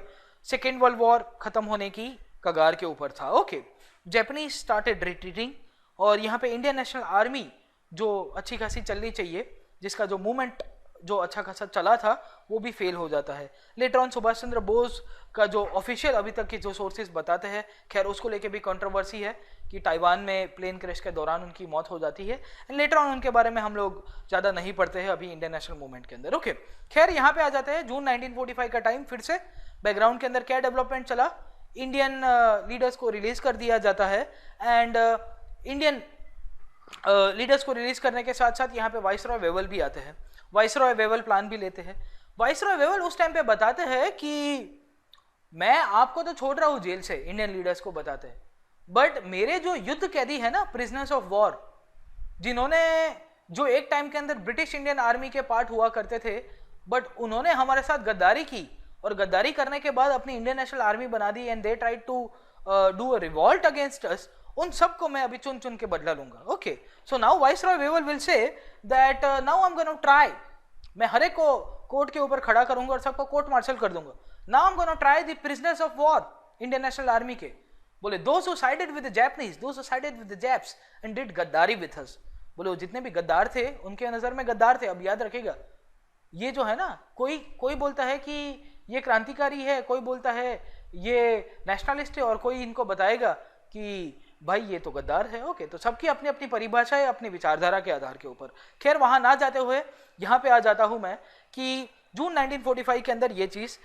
सेकेंड वर्ल्ड वॉर खत्म होने की कगार के ऊपर था। ओके, जापानीज स्टार्टेड रिट्रीटिंग और यहाँ पे इंडियन नेशनल आर्मी जो अच्छी खासी चलनी चाहिए, जिसका जो मूवमेंट जो अच्छा खासा चला था वो भी फेल हो जाता है। लेटर ऑन सुभाष चंद्र बोस का जो ऑफिशियल अभी तक के जो सोर्सेज बताते हैं, खैर उसको लेके भी कंट्रोवर्सी है कि ताइवान में प्लेन क्रैश के दौरान उनकी मौत हो जाती है। एंड लेटर ऑन उनके बारे में हम लोग ज़्यादा नहीं पढ़ते हैं अभी इंडियन नेशनल मूवमेंट के अंदर। ओके, खैर यहाँ पे आ जाते हैं जून 1945 का टाइम। फिर से बैकग्राउंड के अंदर क्या डेवलपमेंट चला, इंडियन लीडर्स को रिलीज कर दिया जाता है एंड इंडियन लीडर्स को रिलीज करने के साथ साथ यहाँ पे वाइसरॉय वेवल भी आते हैं। वाइसरॉय वेवल प्लान भी लेते हैं। वाइसरॉय वेवल उस टाइम पे बताते हैं कि मैं आपको तो छोड़ रहा हूँ जेल से, इंडियन लीडर्स को बताते हैं, बट मेरे जो युद्ध कैदी है ना, प्रिजनर्स ऑफ वॉर, जिन्होंने जो एक टाइम के अंदर ब्रिटिश इंडियन आर्मी के पार्ट हुआ करते थे बट उन्होंने हमारे साथ गद्दारी की और गद्दारी करने के बाद अपनी इंडियन नेशनल आर्मी बना दी and they tried to do a revolt against us, उन सबको मैं अभी चुन चुन के बदला लूंगा। Okay, so now viceroy Wavell will say that now I am gonna try, मैं हर एक को कोर्ट के ऊपर खड़ा करूंगा और सबको कोर्ट मार्शल कर दूंगा। Now I am gonna try the prisoners of war, Indian national army के, बोले those who sided with the Japanese, those who sided with the Japs and did गद्दारी विद अस, बोले वो जितने भी गद्दार थे उनके नजर में गद्दार थे। अब याद रखिएगा, ये जो है ना, कोई बोलता है कि ये क्रांतिकारी है, कोई बोलता है ये नेशनलिस्ट है और कोई इनको बताएगा कि भाई ये तो गद्दार है। ओके, तो सबकी अपनी अपनी परिभाषा है अपनी विचारधारा के आधार के ऊपर। खैर वहां ना जाते हुए यहाँ पे आ जाता हूं मैं कि जून 1945 के अंदर ये चीज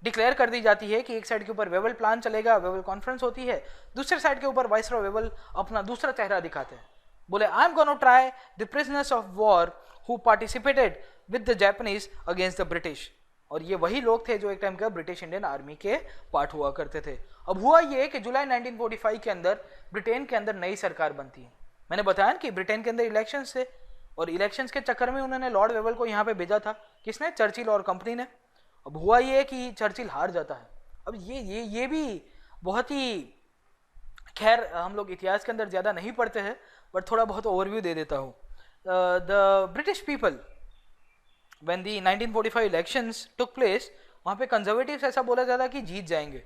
डिक्लेयर कर दी जाती है कि एक साइड के ऊपर वेवल प्लान चलेगा, वेवल कॉन्फ्रेंस होती है, दूसरे साइड के ऊपर वाइसरॉय वेवल अपना दूसरा चेहरा दिखाते हैं, बोले आई am gonna try the prisoners of war who participated with the Japanese against the British. और ये वही लोग थे जो एक टाइम का ब्रिटिश इंडियन आर्मी के पार्ट हुआ करते थे। अब हुआ ये कि जुलाई 1945 के अंदर ब्रिटेन के अंदर नई सरकार बनती है। मैंने बताया कि ब्रिटेन के अंदर इलेक्शंस थे और इलेक्शंस के चक्कर में उन्होंने लॉर्ड वेवल को यहाँ पे भेजा था, किसने, चर्चिल और कंपनी ने। अब हुआ ये कि चर्चिल हार जाता है। अब ये भी बहुत ही, खैर हम लोग इतिहास के अंदर ज़्यादा नहीं पढ़ते हैं बट थोड़ा बहुत ओवरव्यू दे देता हूँ। The British people when the 1945 elections took place, वहाँ पे कंजर्वेटिव्स ऐसा बोला जाता कि जीत जाएंगे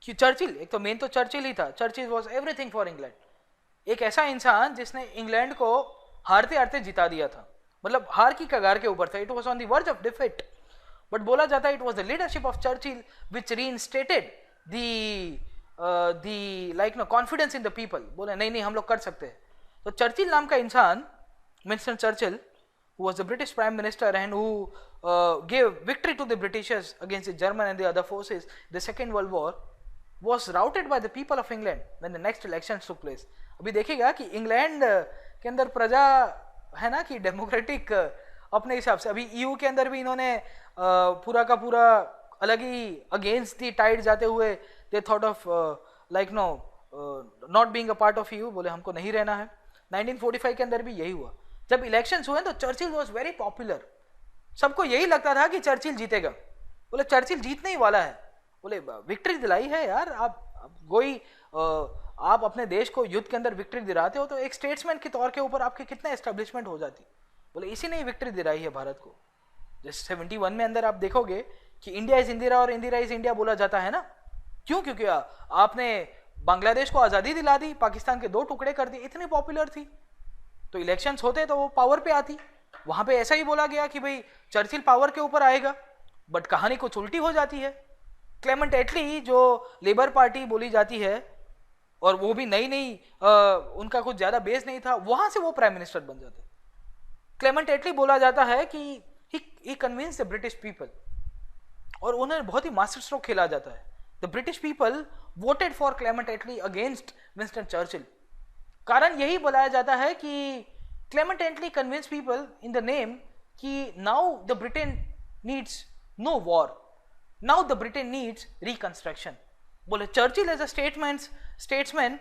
कि चर्चिल, एक तो मेन तो चर्चिल ही था, Churchill was everything for England, एक ऐसा इंसान जिसने इंग्लैंड को हारते हारते जिता दिया था, मतलब हार की कगार के ऊपर था, it was on the verge of defeat, but बोला जाता है it was the leadership of Churchill which reinstated the like no confidence in the people, बोले नहीं हम लोग कर सकते हैं। तो चर्चिल नाम का इंसान, Winston Churchill, who was the British Prime Minister and who gave victory to the Britishers against the German and the other forces, the Second World War, was routed by the people of England when the next elections took place. अभी देखिएगा कि England के अंदर प्रजा है ना कि democratic अपने हिसाब से, अभी EU के अंदर भी इन्होंने पूरा का पूरा अलग ही अगेंस्ट दी टाइड जाते हुए they thought of like no not being a part of EU, बोले हमको नहीं रहना है। 1945 के अंदर भी यही हुआ, जब इलेक्शंस हुए तो चर्चिल वाज वेरी पॉपुलर, सबको यही लगता था कि चर्चिल जीतेगा, बोले चर्चिल जीतने ही वाला है, बोले विक्ट्री दिलाई है यार, आप कोई आप अपने देश को युद्ध के अंदर विक्ट्री दिलाते हो तो एक स्टेट्समैन के तौर के ऊपर आपकी कितना एस्टेब्लिशमेंट हो जाती, बोले इसी ने ही विक्ट्री दिलाई है भारत को। जैसे 71 में अंदर आप देखोगे कि इंडिया इज इंदिरा और इंदिरा इज इंडिया बोला जाता है ना, क्यों, क्योंकि आपने बांग्लादेश को आज़ादी दिला दी, पाकिस्तान के 2 टुकड़े कर दिए, इतनी पॉपुलर थी, तो इलेक्शंस होते तो वो पावर पे आती। वहां पे ऐसा ही बोला गया कि भाई चर्चिल पावर के ऊपर आएगा, बट कहानी कुछ उल्टी हो जाती है। क्लेमेंट एटली जो लेबर पार्टी बोली जाती है और वो भी नई उनका कुछ ज्यादा बेस नहीं था, वहां से वो प्राइम मिनिस्टर बन जाते। क्लेमेंट एटली बोला जाता है कि he convince the British people, और उन्हें बहुत ही मास्टर स्ट्रोक खेला जाता है। The British people voted for Clement Attlee against Winston Churchill. कारण यही बताया जाता है कि Clement Attlee convince people in the name कि now the Britain needs no war, now the Britain needs reconstruction. बोले Churchill as a statesman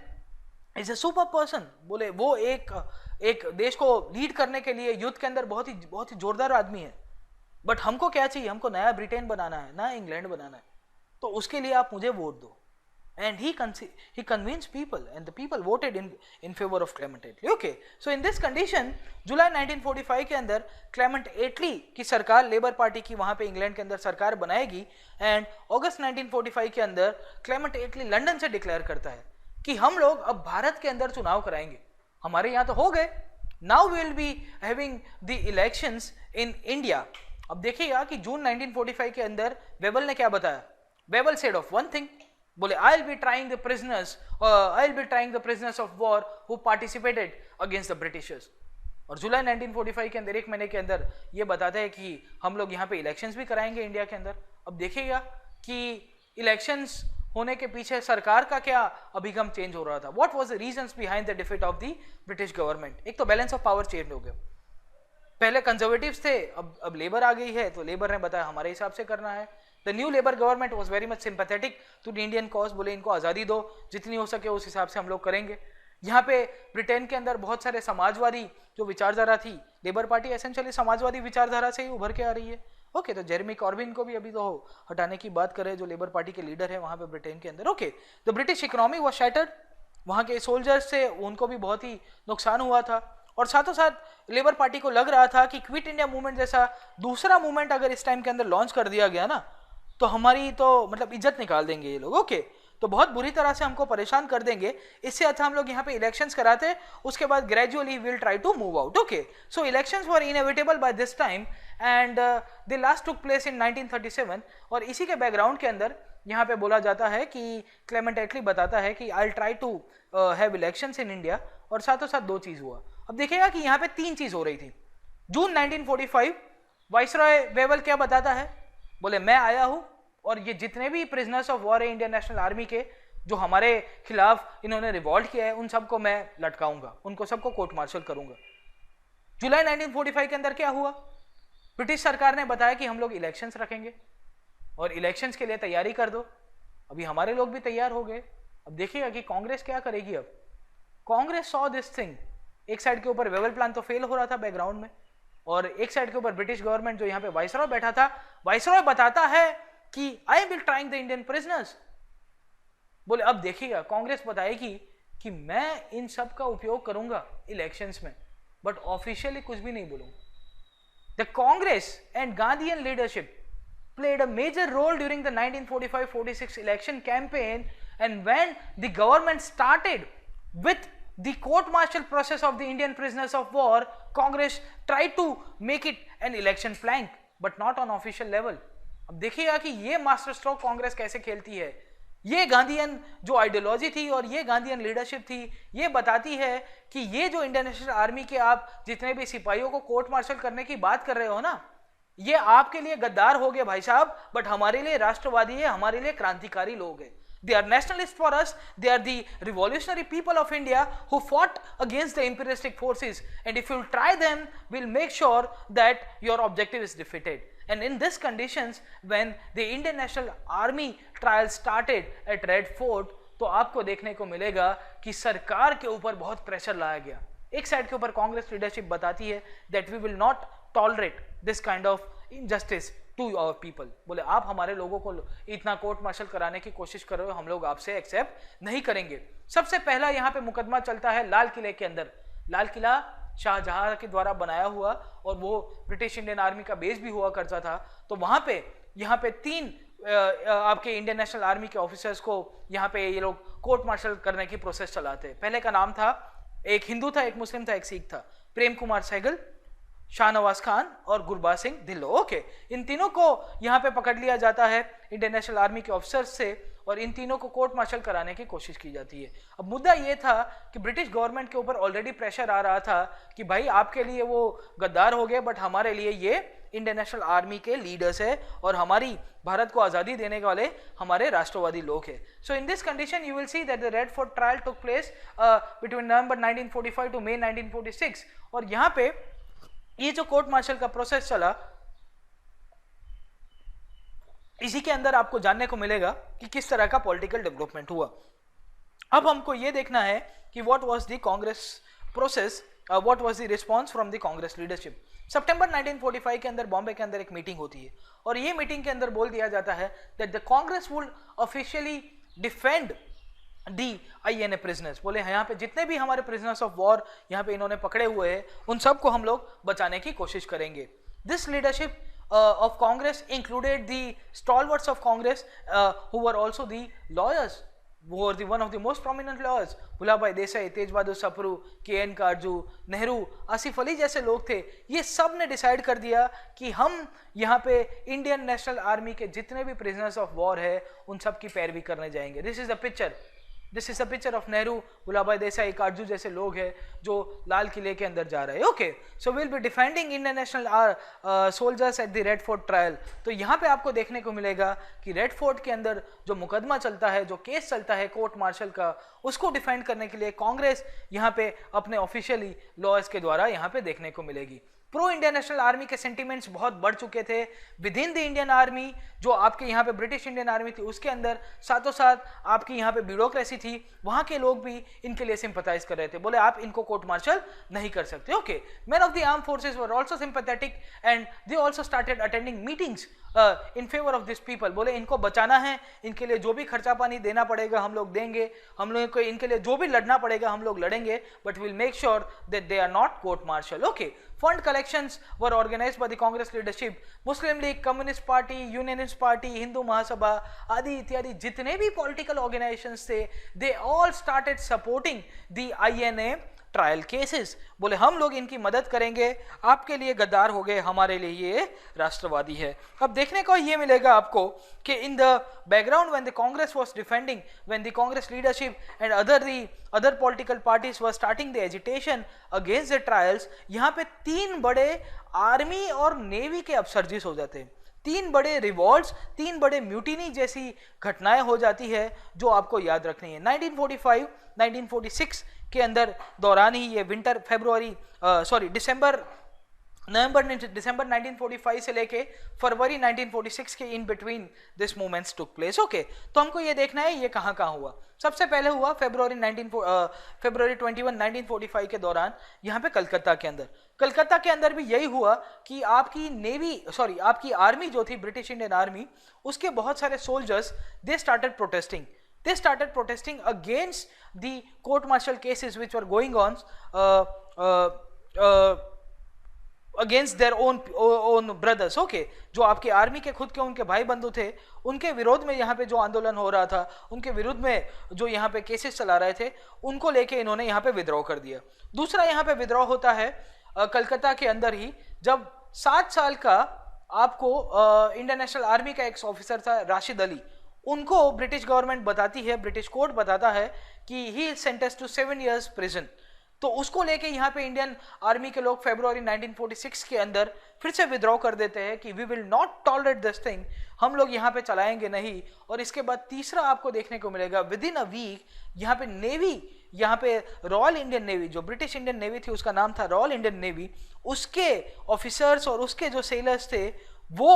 is a super person, बोले वो एक देश को लीड करने के लिए युद्ध के अंदर बहुत ही जोरदार आदमी है, बट हमको क्या चाहिए, हमको नया ब्रिटेन बनाना है, नया इंग्लैंड बनाना है, तो उसके लिए आप मुझे वोट दो। And he convinced people and the people voted in favor of Clement Attlee. Okay, so in this condition जुलाई 1945 के अंदर क्लेमेंट एटली की सरकार, लेबर पार्टी की वहां पे इंग्लैंड के अंदर सरकार बनाएगी एंड अगस्त 1945 के अंदर क्लेमेंट एटली लंदन से डिक्लेयर करता है कि हम लोग अब भारत के अंदर चुनाव कराएंगे। हमारे यहाँ तो हो गए, now we will be having the elections in India. अब देखिएगा कि जून 1945 के अंदर वेबल ने क्या बताया। वेबल सेड ऑफ वन थिंग, बोले I will be trying the prisoners of war who participated against the Britishers. और जुलाई 1945 के अंदर 1 महीने के अंदर ये बताते हैं कि हम लोग यहाँ पे इलेक्शंस भी कराएंगे इंडिया के अंदर। अब देखिएगा कि इलेक्शंस होने के पीछे सरकार का क्या अभिगम चेंज हो रहा था। What was the reasons behind the defeat of the British government. एक तो बैलेंस ऑफ पावर चेंज हो गया, पहले कंजर्वेटिव्स थे, अब लेबर आ गई है, तो लेबर ने बताया हमारे हिसाब से करना है। The new Labour government was very much sympathetic to the Indian cause, बोले इनको आज़ादी दो, जितनी हो सके उस हिसाब से हम लोग करेंगे। यहाँ पे ब्रिटेन के अंदर बहुत सारे समाजवादी जो विचारधारा थी, लेबर पार्टी एसेंशियली समाजवादी विचारधारा से ही उभर के आ रही है। ओके, तो जेरेमी कॉर्बिन को भी अभी तो हटाने की बात करें, जो लेबर पार्टी के लीडर है वहाँ पे ब्रिटेन के अंदर। Okay, the British economy was shattered, वहाँ के सोल्जर्स से उनको भी बहुत ही नुकसान हुआ था। और साथों साथ लेबर पार्टी को लग रहा था कि क्विट इंडिया मूवमेंट जैसा दूसरा मूवमेंट अगर इस टाइम के अंदर लॉन्च कर दिया गया ना, तो हमारी तो मतलब इज्जत निकाल देंगे ये लोग। ओके, तो बहुत बुरी तरह से हमको परेशान कर देंगे, इससे अच्छा हम लोग यहाँ पे इलेक्शंस कराते, उसके बाद gradually will try to move out. Okay, so elections were inevitable by this time and they last took place in 1937। और इसी के बैकग्राउंड के अंदर यहाँ पे बोला जाता है कि क्लेमेंट एटली बताता है कि I try to have elections in India. और साथों साथ दो चीज हुआ। अब देखिएगा कि यहाँ पे तीन चीज हो रही थी। जून 1945 वाइसरॉय वेबल क्या बताता है, बोले मैं आया हूं और ये जितने भी प्रिजनर्स ऑफ वॉर है इंडियन नेशनल आर्मी के, जो हमारे खिलाफ इन्होंने रिवॉल्ट किया है, उन सबको मैं लटकाऊंगा, उनको सबको कोर्ट मार्शल करूंगा। जुलाई 1945 के अंदर क्या हुआ, ब्रिटिश सरकार ने बताया कि हम लोग इलेक्शंस रखेंगे और इलेक्शंस के लिए तैयारी कर दो। अभी हमारे लोग भी तैयार हो गए। अब देखिएगा कि कांग्रेस क्या करेगी। अब कांग्रेस सॉ दिस थिंग, एक साइड के ऊपर वेबल प्लान तो फेल हो रहा था बैकग्राउंड में, और एक साइड के ऊपर ब्रिटिश गवर्नमेंट जो यहाँ पे वाइसरॉय बैठा था, वाइसरॉय बताता है कि I will trying the Indian prisoners. बोले अब देखिएगा कांग्रेस बताएगी कि मैं इन सब का उपयोग करूंगा इलेक्शंस में, बट ऑफिशियली कुछ भी नहीं बोलूंगा। The Congress and Gandhian leadership played a major role during the 1945-46 election campaign, and when the government started with the court-martial process of the Indian prisoners of war, Congress tried to make it an election plank, but not on official level. अब देखिएगा कि ये master stroke Congress कैसे खेलती है। ये Gandhian जो ideology थी और ये गांधीयन लीडरशिप थी, ये बताती है कि ये जो इंडियन नेशनल आर्मी के आप जितने भी सिपाहियों को कोर्ट मार्शल करने की बात कर रहे हो ना, ये आपके लिए गद्दार हो गए भाई साहब, बट हमारे लिए राष्ट्रवादी है, हमारे लिए क्रांतिकारी लोग हैं। They are nationalists for us. They are the revolutionary people of India who fought against the imperialistic forces. And if you try them, we'll make sure that your objective is defeated. And in these conditions, when the Indian National Army trial started at Red Fort, तो आपको देखने को मिलेगा कि सरकार के ऊपर बहुत प्रेशर लाया गया। एक साइड के ऊपर कांग्रेस लीडरशिप बताती है that we will not tolerate this kind of injustice to our people। बोले आप हमारे लोगों को इतना कोर्ट मार्शल कराने की कोशिश कर रहे हो, हम लोग आपसे एक्सेप्ट नहीं करेंगे। सबसे पहला यहाँ पे मुकदमा चलता है लाल किले के अंदर। लाल किला शाहजहां के द्वारा बनाया हुआ और वो ब्रिटिश इंडियन आर्मी का बेस भी हुआ करता था। तो वहाँ पे यहाँ पे तीन आपके इंडियन नेशनल आर्मी के ऑफिसर्स को यहाँ पे ये लोग कोर्ट मार्शल करने की प्रोसेस चलाते हैं। पहले का नाम था, एक हिंदू था, एक मुस्लिम था, एक सिख था, प्रेम कुमार सहगल, शाहनवाज खान और गुरबाज सिंह ढिल्लो। ओके, इन तीनों को यहाँ पे पकड़ लिया जाता है इंडियन नेशनल आर्मी के ऑफिसर्स से और इन तीनों को कोर्ट मार्शल कराने की कोशिश की जाती है। अब मुद्दा ये था कि ब्रिटिश गवर्नमेंट के ऊपर ऑलरेडी प्रेशर आ रहा था कि भाई आपके लिए वो गद्दार हो गए, बट हमारे लिए ये इंडियन नेशनल आर्मी के लीडर्स है और हमारी भारत को आज़ादी देने वाले हमारे राष्ट्रवादी लोग हैं। So in this condition you will see that the Red Fort trial took place between November 1945 to May 1946। और यहाँ पे ये जो कोर्ट मार्शल का प्रोसेस चला, इसी के अंदर आपको जानने को मिलेगा कि किस तरह का पॉलिटिकल डेवलपमेंट हुआ। अब हमको ये देखना है कि what was the Congress process, what was the response from the Congress leadership. सितंबर 1945 के अंदर बॉम्बे के अंदर एक मीटिंग होती है और ये मीटिंग के अंदर बोल दिया जाता है that the Congress would officially defend the INA prisoners. बोले यहाँ पे जितने भी हमारे प्रिजनर्स ऑफ वॉर यहाँ पे इन्होंने पकड़े हुए हैं, उन सबको हम लोग बचाने की कोशिश करेंगे। This leadership of Congress included the stalwarts of Congress who were also the lawyers। were the one of the most prominent lawyers, Bhulabhai Desai, Tej Bahadur Sapru, K N. Katju, Nehru, Asaf Ali जैसे लोग थे, ये सब ने डिसाइड कर दिया कि हम यहाँ पे इंडियन नेशनल आर्मी के जितने भी प्रिजनर्स ऑफ वॉर है उन सब की पैरवी करने जाएंगे. This is a picture of Nehru, Bhulabhai Desai, Katju जैसे लोग हैं जो लाल किले के अंदर जा रहे हैं. Okay, so will be defending Indian national soldiers at the Red Fort trial. तो यहाँ पे आपको देखने को मिलेगा कि रेड फोर्ट के अंदर जो मुकदमा चलता है, जो केस चलता है कोर्ट मार्शल का, उसको डिफेंड करने के लिए कांग्रेस यहाँ पे अपने ऑफिशियली लॉयर्स के द्वारा यहाँ पे देखने को मिलेगी. प्रो इंडियन नेशनल आर्मी के सेंटिमेंट्स बहुत बढ़ चुके थे with in the Indian army. जो आपके यहाँ पे ब्रिटिश इंडियन आर्मी थी उसके अंदर साथों साथ आपकी यहाँ पे ब्यूरोक्रेसी थी, वहाँ के लोग भी इनके लिए सिंपैथाइज कर रहे थे, बोले आप इनको कोर्ट मार्शल नहीं कर सकते. Okay, main of the arm forces were also sympathetic and they also started attending meetings in favour of this people. बोले इनको बचाना है, इनके लिए जो भी खर्चा पानी देना पड़ेगा हम लोग देंगे, हम लोग को इनके लिए जो भी लड़ना पड़ेगा हम लोग लड़ेंगे, but will make sure that they are not court martial. Okay, fund collections were organised by the Congress leadership. Muslim League, Communist Party, Unionist Party, Hindu Mahasabha आदि इत्यादि जितने भी पॉलिटिकल ऑर्गेनाइजेशंस थे, they all started supporting the INA trial cases. बोले हम लोग इनकी मदद करेंगे, आपके लिए गद्दार हो गए, हमारे लिए ये राष्ट्रवादी है. अब देखने को ये मिलेगा आपको कि in the background when the Congress was defending, when the Congress leadership and other political parties were starting the agitation against the trials, यहाँ पे 3 बड़े आर्मी और नेवी के अपसर्जिस हो जाते हैं. 3 बड़े रिवॉल्ट्स, 3 बड़े म्यूटिनी जैसी घटनाएं हो जाती है जो आपको याद रखनी है. 1945, 1946 के अंदर दौरान ही ये नवंबर दिसंबर 1945 से लेके फरवरी 1946 के in between this movements took place. Okay, तो हमको ये देखना है ये कहाँ कहाँ हुआ. सबसे पहले हुआ फरवरी 21, 1945 के दौरान यहाँ पे कलकत्ता के अंदर भी यही हुआ कि आपकी आर्मी जो थी ब्रिटिश इंडियन आर्मी, उसके बहुत सारे soldiers they started protesting against the court martial cases which were going on against their own brothers. Okay, जो आपके आर्मी के खुद के उनके भाई बंधु थे, उनके विरोध में यहाँ पे जो आंदोलन हो रहा था, उनके विरुद्ध में जो यहाँ पे केसेस चला रहे थे, उनको लेके इन्होंने यहाँ पे विद्रोह कर दिया. दूसरा यहाँ पे विद्रोह होता है कलकत्ता के अंदर ही, जब 7 साल का आपको इंडियन नेशनल आर्मी का एक ऑफिसर था राशिद अली, उनको ब्रिटिश गवर्नमेंट बताती है, ब्रिटिश कोर्ट बताता है कि he is sentenced to 7 years prison. तो उसको लेके यहाँ पे इंडियन आर्मी के लोग फरवरी 1946 के अंदर फिर से विद्रोह कर देते हैं कि we will not tolerate this thing, हम लोग यहाँ पे चलाएंगे नहीं. और इसके बाद तीसरा आपको देखने को मिलेगा विद इन अ वीक यहाँ पे नेवी, यहाँ पे रॉयल इंडियन नेवी, जो ब्रिटिश इंडियन नेवी थी उसका नाम था रॉयल इंडियन नेवी, उसके ऑफिसर्स और उसके जो सेलर्स थे वो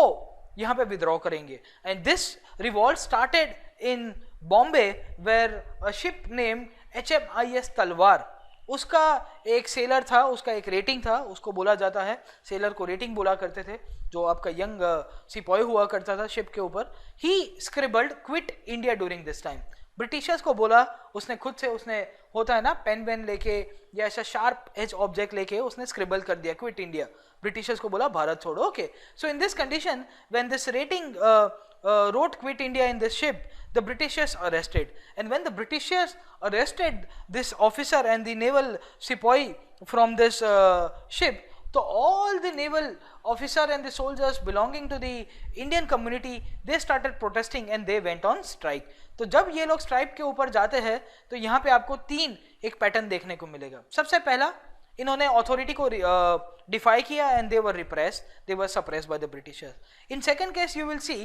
यहाँ पे विद्रोह करेंगे. And this revolt started in Bombay where a ship name HMIS Talwar, उसका एक सेलर था, उसका एक रेटिंग था, उसको बोला जाता है, सेलर को रेटिंग बोला करते थे, जो आपका यंग सिपाही हुआ करता था शिप के ऊपर. He scribbled quit India during this time. Britishers को बोला, उसने खुद से, उसने होता है ना पेन वेन लेके या ऐसा शार्प एज ऑब्जेक्ट लेके उसने स्क्रिबल कर दिया क्विट इंडिया. ब्रिटिशर्स को बोला भारत छोड़ो. Okay, so in this condition when this rating wrote quit India in this ship, the Britishers arrested, and when the Britishers arrested this officer and the naval sepoy from this ship, so all the naval officer and the soldiers belonging to the Indian community, they started protesting and they went on strike. तो जब ये लोग strike के ऊपर जाते हैं तो यहाँ पे आपको 3 एक पैटर्न देखने को मिलेगा. सबसे पहला, इन्होंने अथॉरिटी को डिफाई किया and they were suppressed by the Britishers. In second case you will सी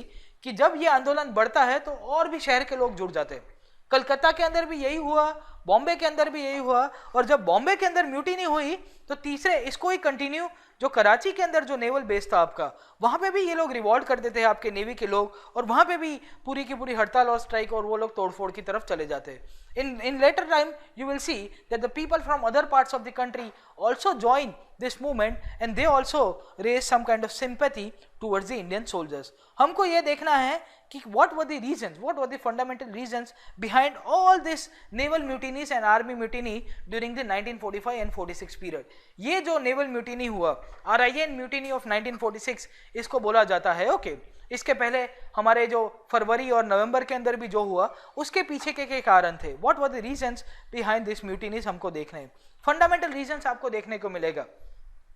कि जब ये आंदोलन बढ़ता है तो और भी शहर के लोग जुड़ जाते हैं. कलकत्ता के अंदर भी यही हुआ, बॉम्बे के अंदर भी यही हुआ, और जब बॉम्बे के अंदर म्यूटिनी हुई तो तीसरे इसको ही कंटिन्यू, जो कराची के अंदर जो नेवल बेस था आपका, वहां पे भी ये लोग रिवॉल्ट कर देते हैं आपके नेवी के लोग, और वहां पे भी पूरी की पूरी हड़ताल और स्ट्राइक, और वो लोग तोड़फोड़ की तरफ चले जाते हैं. In later time you will see that the people from other parts of the country also join this movement and they also raise some kind of sympathy towards the Indian soldiers. हमको ये देखना है कि what were the reasons, what were the fundamental reasons behind all this naval mutinies and army mutiny during the 1945 and 46 period. ये जो naval mutiny हुआ, RIN mutiny of 1946 इसको बोला जाता है. ओके, इसके पहले हमारे जो फरवरी और नवंबर के अंदर भी जो हुआ उसके पीछे के कारण थे. What were the reasons behind this mutinies हमको देखना है. फंडामेंटल रीजंस आपको देखने को मिलेगा.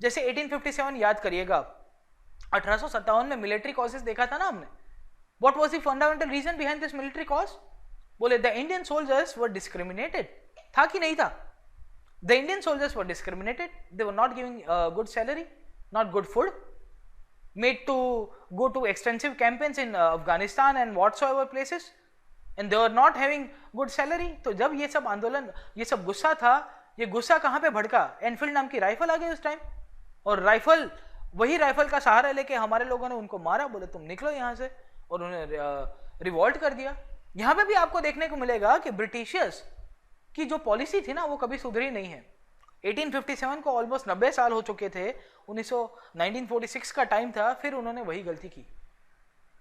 जैसे 1857 याद करिएगा, 1857 में मिलिट्री कॉजेस देखा था ना हमने. What was the fundamental reason behind this military cause? बोले the Indian soldiers were discriminated. था कि नहीं था? The Indian soldiers were discriminated. They were not giving good salary, not good food, made to go to extensive campaigns in Afghanistan and whatsoever places, and they were not having good salary. तो जब ये सब आंदोलन, ये सब गुस्सा था, ये गुस्सा कहाँ पे भड़का? एनफील्ड नाम की राइफल आ गई उस टाइम, और राइफल, वही राइफल का सहारा लेके हमारे लोगों ने उनको मारा. बोले तुम निकलो यहाँ से, और उन्हें रिवॉल्ट कर दिया. यहाँ पे भी आपको देखने को मिलेगा कि ब्रिटिशर्स की जो पॉलिसी थी ना वो कभी सुधरी नहीं है. 1857 को ऑलमोस्ट 90 साल हो चुके थे, 1946 का टाइम था, फिर उन्होंने वही गलती की.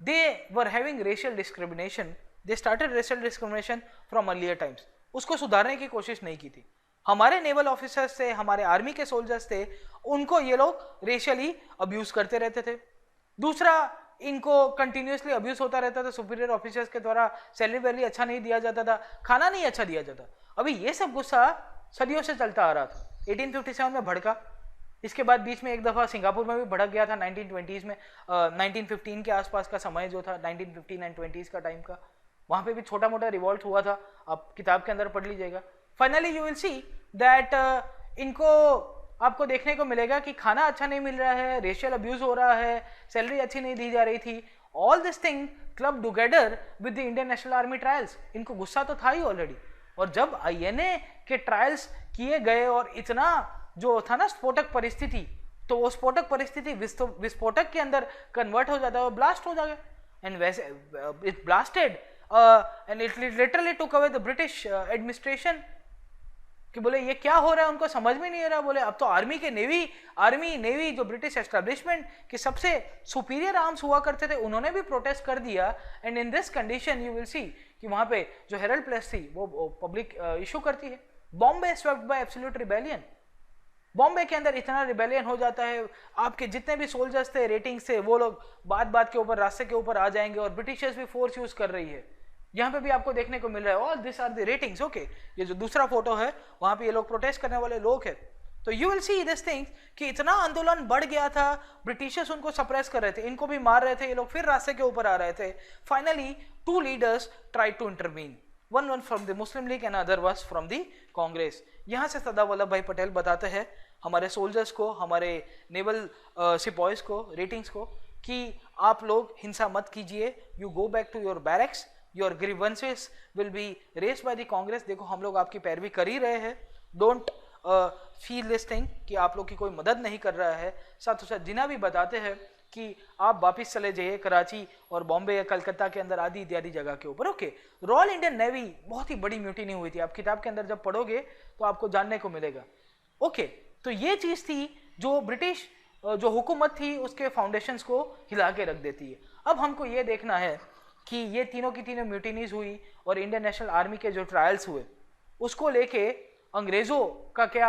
They were having racial discrimination, they started racial discrimination from earlier times. उसको सुधारने की कोशिश नहीं की थी. हमारे नेवल ऑफिसर्स थे, हमारे आर्मी के सोल्जर्स थे, उनको ये लोग रेशियली अब्यूज करते रहते थे. दूसरा, इनको कंटिन्यूसली अब्यूज होता रहता था सुपीरियर ऑफिसर्स के द्वारा. सैलरी वैलरी अच्छा नहीं दिया जाता था, खाना नहीं अच्छा दिया जाता. अभी ये सब गुस्सा सदियों से चलता आ रहा था. 1857 में भड़का, इसके बाद बीच में एक दफा सिंगापुर में भी भड़क गया था 1920s में. 1915 के आसपास का समय जो था, 1915 एंड 20s का टाइम का, वहां पे भी छोटा मोटा रिवॉल्ट हुआ था. आप किताब के अंदर पढ़ लीजिएगा. Finally you will see that इनको आपको देखने को मिलेगा कि खाना अच्छा नहीं मिल रहा है, रेशियल अब्यूज हो रहा है, सैलरी अच्छी नहीं दी जा रही थी. All this thing club together with the Indian national army trials. इनको गुस्सा तो था ही ऑलरेडी, और जब INA के ट्रायल्स किए गए और इतना जो था ना स्फोटक परिस्थिति, तो वो स्फोटक परिस्थिति विस्फोटक के अंदर कन्वर्ट हो जाता है और ब्लास्ट हो जाएगा. एंड वैसे it blasted and it literally took away the British administration. कि बोले ये क्या हो रहा है, उनको समझ में नहीं आ रहा. बोले अब तो आर्मी के नेवी जो ब्रिटिश एस्टेब्लिशमेंट के सबसे सुपीरियर आर्म्स हुआ करते थे, उन्होंने भी प्रोटेस्ट कर दिया. And in this condition you will सी कि वहां पे जो हेरल्ड प्रेस थी वो पब्लिक इशू करती है. Bombay swept by absolute rebellion. Bombay के अंदर इतना रिबेलियन हो जाता है, आपके जितने भी सोल्जर्स थे, रेटिंग्स थे, वो लोग बात के ऊपर, रास्ते के ऊपर आ जाएंगे, और ब्रिटिशर्स भी फोर्स यूज कर रही है. यहाँ पे भी आपको देखने को मिल रहा है all this are the ratings. Okay, ये जो दूसरा फोटो है वहां पे ये लोग प्रोटेस्ट करने वाले लोग हैं. तो you will see this things कि इतना आंदोलन बढ़ गया था, ब्रिटिशर्स उनको सप्रेस कर रहे थे, इनको भी मार रहे थे, ये लोग फिर रास्ते के ऊपर आ रहे थे. Finally 2 leaders try to intervene, one from the Muslim League and other was from the Congress. यहाँ से सरदार वल्लभ भाई पटेल बताते हैं हमारे सोल्जर्स को, हमारे नेवल सिपॉइज को, रेटिंग्स को, कि आप लोग हिंसा मत कीजिए. You go back to your barracks, your grievances will be raised by the Congress. देखो हम लोग आपकी पैरवी कर ही रहे हैं. डोंट फील दिस थिंग कि आप लोग की कोई मदद नहीं कर रहा है. साथ ही साथ जिन्हें भी बताते हैं कि आप वापस चले जाइए कराची और बॉम्बे या कलकत्ता के अंदर आदि इत्यादि जगह के ऊपर. ओके, रॉयल इंडियन नेवी बहुत ही बड़ी म्यूटिनी हुई थी. आप किताब के अंदर जब पढ़ोगे तो आपको जानने को मिलेगा. ओके, तो ये चीज थी जो ब्रिटिश जो हुकूमत थी उसके फाउंडेशंस को हिला के रख देती है. अब हमको ये देखना है कि ये तीनों की तीनों म्यूटिनीज हुई और इंडियन नेशनल आर्मी के जो ट्रायल्स हुए उसको लेके अंग्रेजों का क्या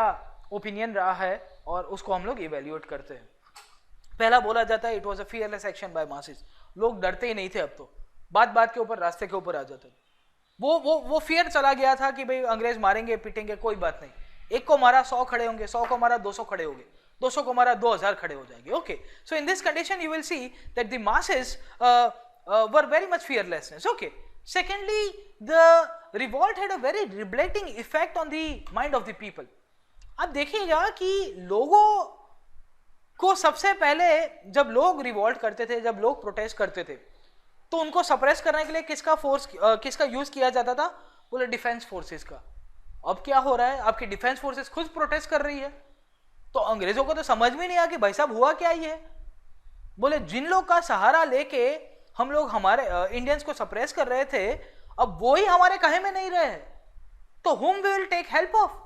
ओपिनियन रहा है, और उसको हम लोग इवेल्युएट करते हैं. पहला बोला जाता है it was a fearless action by masses. लोग डरते ही नहीं थे, अब तो बात के ऊपर, रास्ते के ऊपर आ जाते. वो फियर चला गया था कि भाई अंग्रेज मारेंगे पीटेंगे, कोई बात नहीं. एक को मारा 100 खड़े होंगे, 100 को मारा 200 खड़े होंगे, 200 को मारा 2000 खड़े हो जाएंगे. Okay, so in this condition you will see that the masses were very much fearlessness. Okay. Secondly, the revolt had a very debilitating effect on the mind of the people. अब देखिएगा कि लोगों को सबसे पहले जब लोग रिवॉल्ट करते थे, जब लोग प्रोटेस्ट करते थे, तो उनको सप्रेस करने के लिए किसका यूज किया जाता था? बोले डिफेंस फोर्सेस का. अब क्या हो रहा है, आपकी डिफेंस फोर्सेस खुद प्रोटेस्ट कर रही है. तो अंग्रेजों को तो समझ में नहीं आया कि भाई साहब हुआ क्या ये. बोले जिन लोग का सहारा लेके हम लोग हमारे इंडियंस को सप्रेस कर रहे थे, अब वो ही हमारे कहे में नहीं रहे, तो whom we will take help of?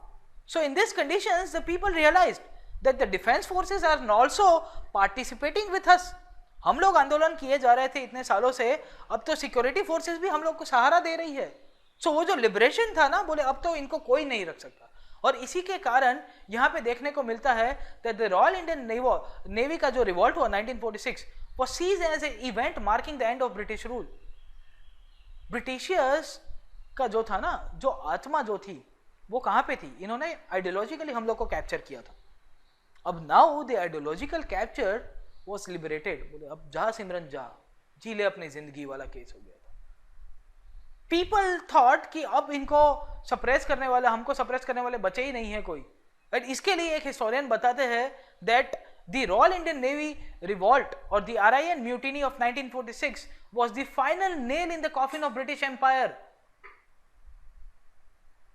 So in these conditions the people realized that the defense forces are also participating with us. हम लोग आंदोलन किए जा रहे थे इतने सालों से, अब तो सिक्योरिटी फोर्सेस भी हम लोग को सहारा दे रही है। सो वो जो लिबरेशन था ना, बोले अब तो इनको कोई नहीं रख सकता। और इसी के कारण यहाँ पे देखने को मिलता है that the royal Indian navy का जो रिवॉल्ट हुआ 1946 was seized as an event marking the end of British rule. ब्रिटिशियर्स का जो था ना, जो आत्मा जो थी वो कहाँ पे थी? इन्होंने आइडियोलॉजिकली हम लोग को कैप्चर किया था। अब now the ideological capture was liberated. बोले अब जा सिमरन जा, जी ले अपनी जिंदगी वाला केस हो गया था। पीपल थॉट कि अब इनको सप्रेस करने वाले, हमको सप्रेस करने वाले बचे ही नहीं है कोई। बट इसके लिए एक हिस्टोरियन बताते हैं that the Royal Indian Navy revolt or the Aryan Mutiny of 1946 was the final nail in the coffin of British Empire.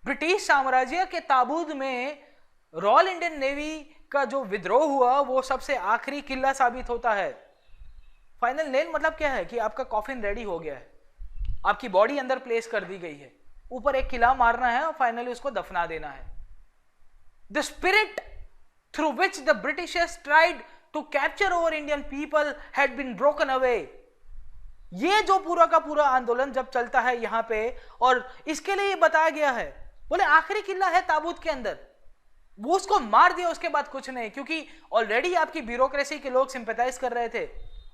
British साम्राज्य के ताबूत में रॉयल इंडियन नेवी का जो विद्रोह हुआ वो सबसे आखिरी किला साबित होता है। फाइनल नेल मतलब क्या है कि आपका कॉफिन रेडी हो गया है, आपकी बॉडी अंदर प्लेस कर दी गई है, ऊपर एक किला मारना है और फाइनली उसको दफना देना है। The spirit through which the Britishers tried to capture over Indian people had been broken away. ये जो पूरा का पूरा आंदोलन जब चलता है यहाँ पे, और इसके लिए बताया गया है, बोले आखिरी किला है ताबूत के अंदर, वो उसको मार दिया, उसके बाद कुछ नहीं, क्योंकि ऑलरेडी आपकी ब्यूरोक्रेसी के लोग सिंपैथाइज कर रहे थे,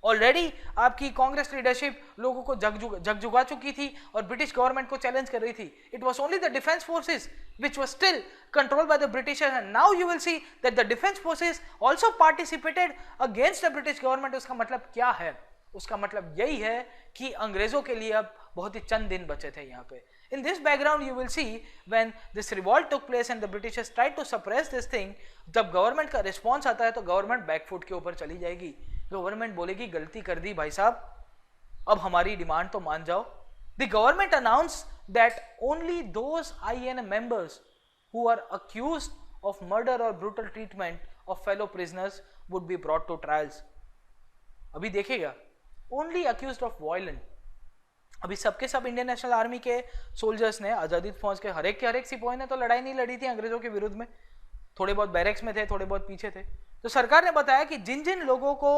ऑलरेडी आपकी कांग्रेस लीडरशिप लोगों को जगजुगा चुकी थी और ब्रिटिश गवर्नमेंट को चैलेंज कर रही थी। It was only the defence forces which was still controlled by the Britishers, and now you will see that the defense forces also participated against the British government. उसका मतलब क्या है? उसका मतलब यही है कि अंग्रेजों के लिए अब बहुत ही चंद दिन बचे थे यहाँ पे। In this background you will see when this revolt took place and the Britishers tried to suppress this thing, जब गवर्नमेंट का रिस्पॉन्स आता है तो गवर्नमेंट बैकफुट के ऊपर चली जाएगी। गवर्नमेंट बोलेगी गलती कर दी भाई साहब, अब हमारी डिमांड तो मान जाओ। The government announced that only those INA members who are accused of murder or brutal treatment of fellow prisoners would be brought to trials. अभी देखिएगा, only accused of violence. अभी सबके सब इंडियन नेशनल आर्मी के soldiers ने, आजादी फौज के हर एक सिपाही ने तो लड़ाई नहीं लड़ी थी अंग्रेजों के विरुद्ध में, थोड़े बहुत बैरक्स में थे, थोड़े बहुत पीछे थे। तो सरकार ने बताया कि जिन जिन लोगों को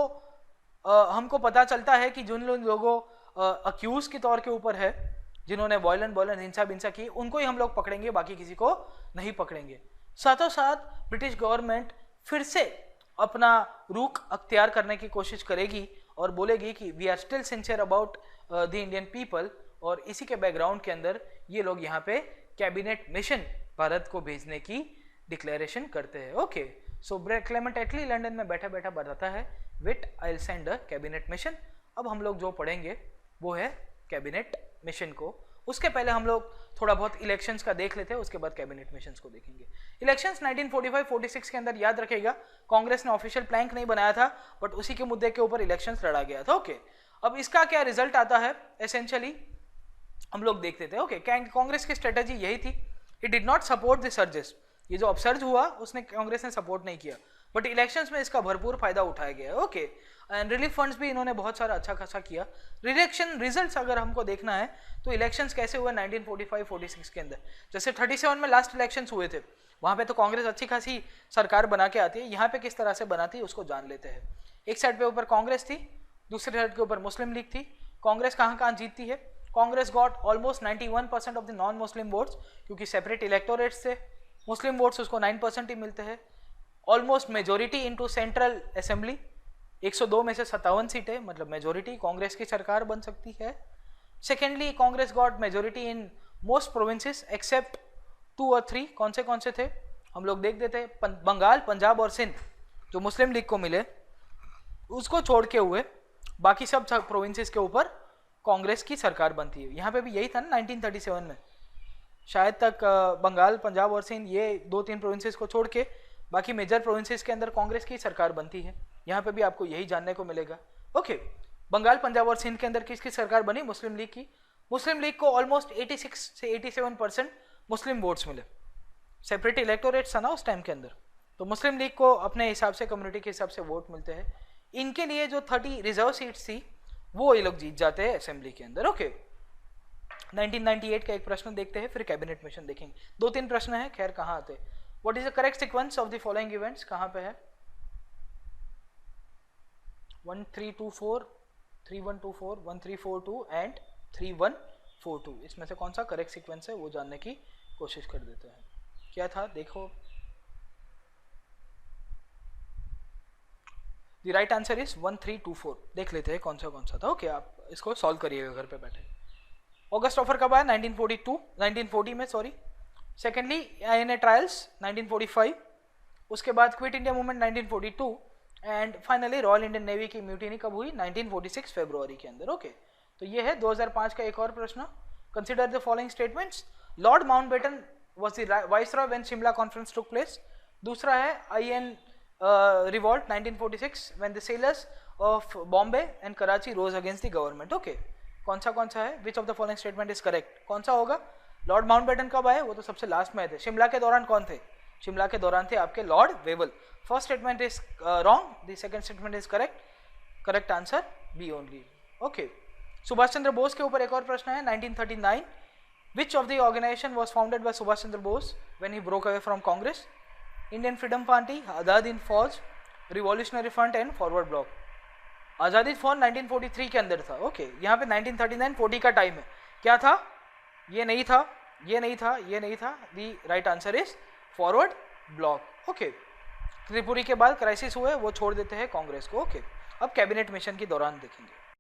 हमको पता चलता है कि जिन लोगों अक्यूज के तौर के ऊपर है, जिन्होंने वॉयलेंट हिंसा की, उनको ही हम लोग पकड़ेंगे, बाकी किसी को नहीं पकड़ेंगे। साथों साथ ब्रिटिश गवर्नमेंट फिर से अपना रुख अख्तियार करने की कोशिश करेगी और बोलेगी कि we are still sincere about the Indian people, और इसी के बैकग्राउंड के अंदर ये लोग यहाँ पे कैबिनेट मिशन भारत को भेजने की डिक्लेरेशन करते हैं। Okay, so Clement Attlee London में बैठा बैठा बताता है with I will send a cabinet mission. अब हम लोग जो पढ़ेंगे वो है कैबिनेट मिशन को। उसके पहले हम लोग थोड़ा बहुत इलेक्शंस का देख लेते हैं, उसके बाद कैबिनेट मिशंस को देखेंगे। इलेक्शंस 1945-46 के अंदर याद रखेगा कांग्रेस ने ऑफिशियल प्लैंक नहीं बनाया था, बट उसी के मुद्दे के ऊपर इलेक्शंस लड़ा गया था। ओके, अब इसका क्या रिजल्ट आता है एसेंशियली हम लोग देखते थे। ओके, कांग्रेस की स्ट्रेटेजी यही थी, it did not support the surges. ये जो अपसर्ज हुआ उसने कांग्रेस ने सपोर्ट नहीं किया, बट इलेक्शंस में इसका भरपूर फायदा उठाया गया। ओके, एंड रिलीफ फंड्स भी इन्होंने बहुत सारा अच्छा खासा किया। इलेक्शन रिजल्ट्स अगर हमको देखना है तो इलेक्शंस कैसे हुए 1945-46 के अंदर, जैसे 37 में लास्ट इलेक्शंस हुए थे, वहाँ पे तो कांग्रेस अच्छी खासी सरकार बना के आती है। यहाँ पे किस तरह से बनाती है उसको जान लेते हैं। एक साइड पे ऊपर कांग्रेस थी, दूसरी साइड के ऊपर मुस्लिम लीग थी। कांग्रेस कहाँ कहाँ जीतती है? Congress got almost 91% of the non Muslim votes, क्योंकि सेपरेट इलेक्टोरेट्स थे। मुस्लिम वोट्स उसको 9% ही मिलते हैं। Almost majority into central assembly, 102 में से 57 सीटें, मतलब मेजोरिटी, कांग्रेस की सरकार बन सकती है। Secondly, Congress got majority in most provinces except 2 और 3। कौन से थे हम लोग देख देते हैं। बंगाल, पंजाब और सिंध जो मुस्लिम लीग को मिले, उसको छोड़ के हुए बाकी सब प्रोविंसेस के ऊपर कांग्रेस की सरकार बनती है। यहाँ पे भी यही था ना 1937 में, शायद तक बंगाल, पंजाब और सिंध, ये 2-3 प्रोविंसेस को छोड़ के बाकी मेजर प्रोविंसेस के अंदर कांग्रेस की सरकार बनती है। यहाँ पे भी आपको यही जानने को मिलेगा। ओके, बंगाल, पंजाब और सिंध के अंदर किसकी सरकार बनी? मुस्लिम लीग की। मुस्लिम लीग को ऑलमोस्ट 86 से 87% मुस्लिम वोट्स मिले। सेपरेट इलेक्टोरेट्स था ना उस टाइम के अंदर, तो मुस्लिम लीग को अपने हिसाब से, कम्युनिटी के हिसाब से वोट मिलते हैं। इनके लिए जो 30 रिजर्व सीट्स थी वो ये लोग जीत जाते हैं असेंबली के अंदर। ओके, 1998 का एक प्रश्न देखते हैं, फिर कैबिनेट मिशन देखेंगे। 2-3 प्रश्न है, खैर कहाँ आते हैं। What is the correct sequence of the following events, कहाँ पे है? 1324, 3124, 1342 एंड 3142, इसमें से कौन सा करेक्ट सीक्वेंस है वो जानने की कोशिश कर देते हैं। क्या था देखो, द राइट आंसर इज 1324। देख लेते हैं कौन सा था। ओके, आप इसको सॉल्व करिएगा घर पे बैठे। ऑगस्ट ऑफर कब आया? 1940 में, सॉरी। सेकेंडली INA ट्रायल्स 1945, उसके बाद quit India movement 1942 and finally royal Indian navy की म्यूटिनी कब हुई? 1946 फरवरी के अंदर। ओके, तो ये है 2005 का एक और प्रश्न। Consider the following statements. Lord Mountbatten was the viceroy when Shimla conference took place. दूसरा है IN revolt 1946 when the sailors of Bombay and Karachi rose against the government। Okay, कौन सा है? विच of the following statement is correct? कौन सा होगा? Lord Mountbatten कब आए? वो तो सबसे लास्ट में आए थे। शिमला के दौरान कौन थे? शिमला के दौरान थे आपके lord Wavell. First statement is wrong, the second statement is correct. Correct answer B only. Okay, Subhash Chandra Bose के ऊपर एक और प्रश्न है। 1939 which of the organization was founded by Subhash Chandra Bose when he broke away from Congress? Indian Freedom Party, Azad Hind Fauj, revolutionary front and Forward Bloc. आज़ादी फौज 1943 के अंदर था। ओके, यहाँ पे 1939-40 का टाइम है। क्या था? ये नहीं था, ये नहीं था, ये नहीं था। The right answer is Forward Bloc. Okay, Tripuri के बाद क्राइसिस हुए, वो छोड़ देते हैं कांग्रेस को। ओके, अब कैबिनेट मिशन के दौरान देखेंगे।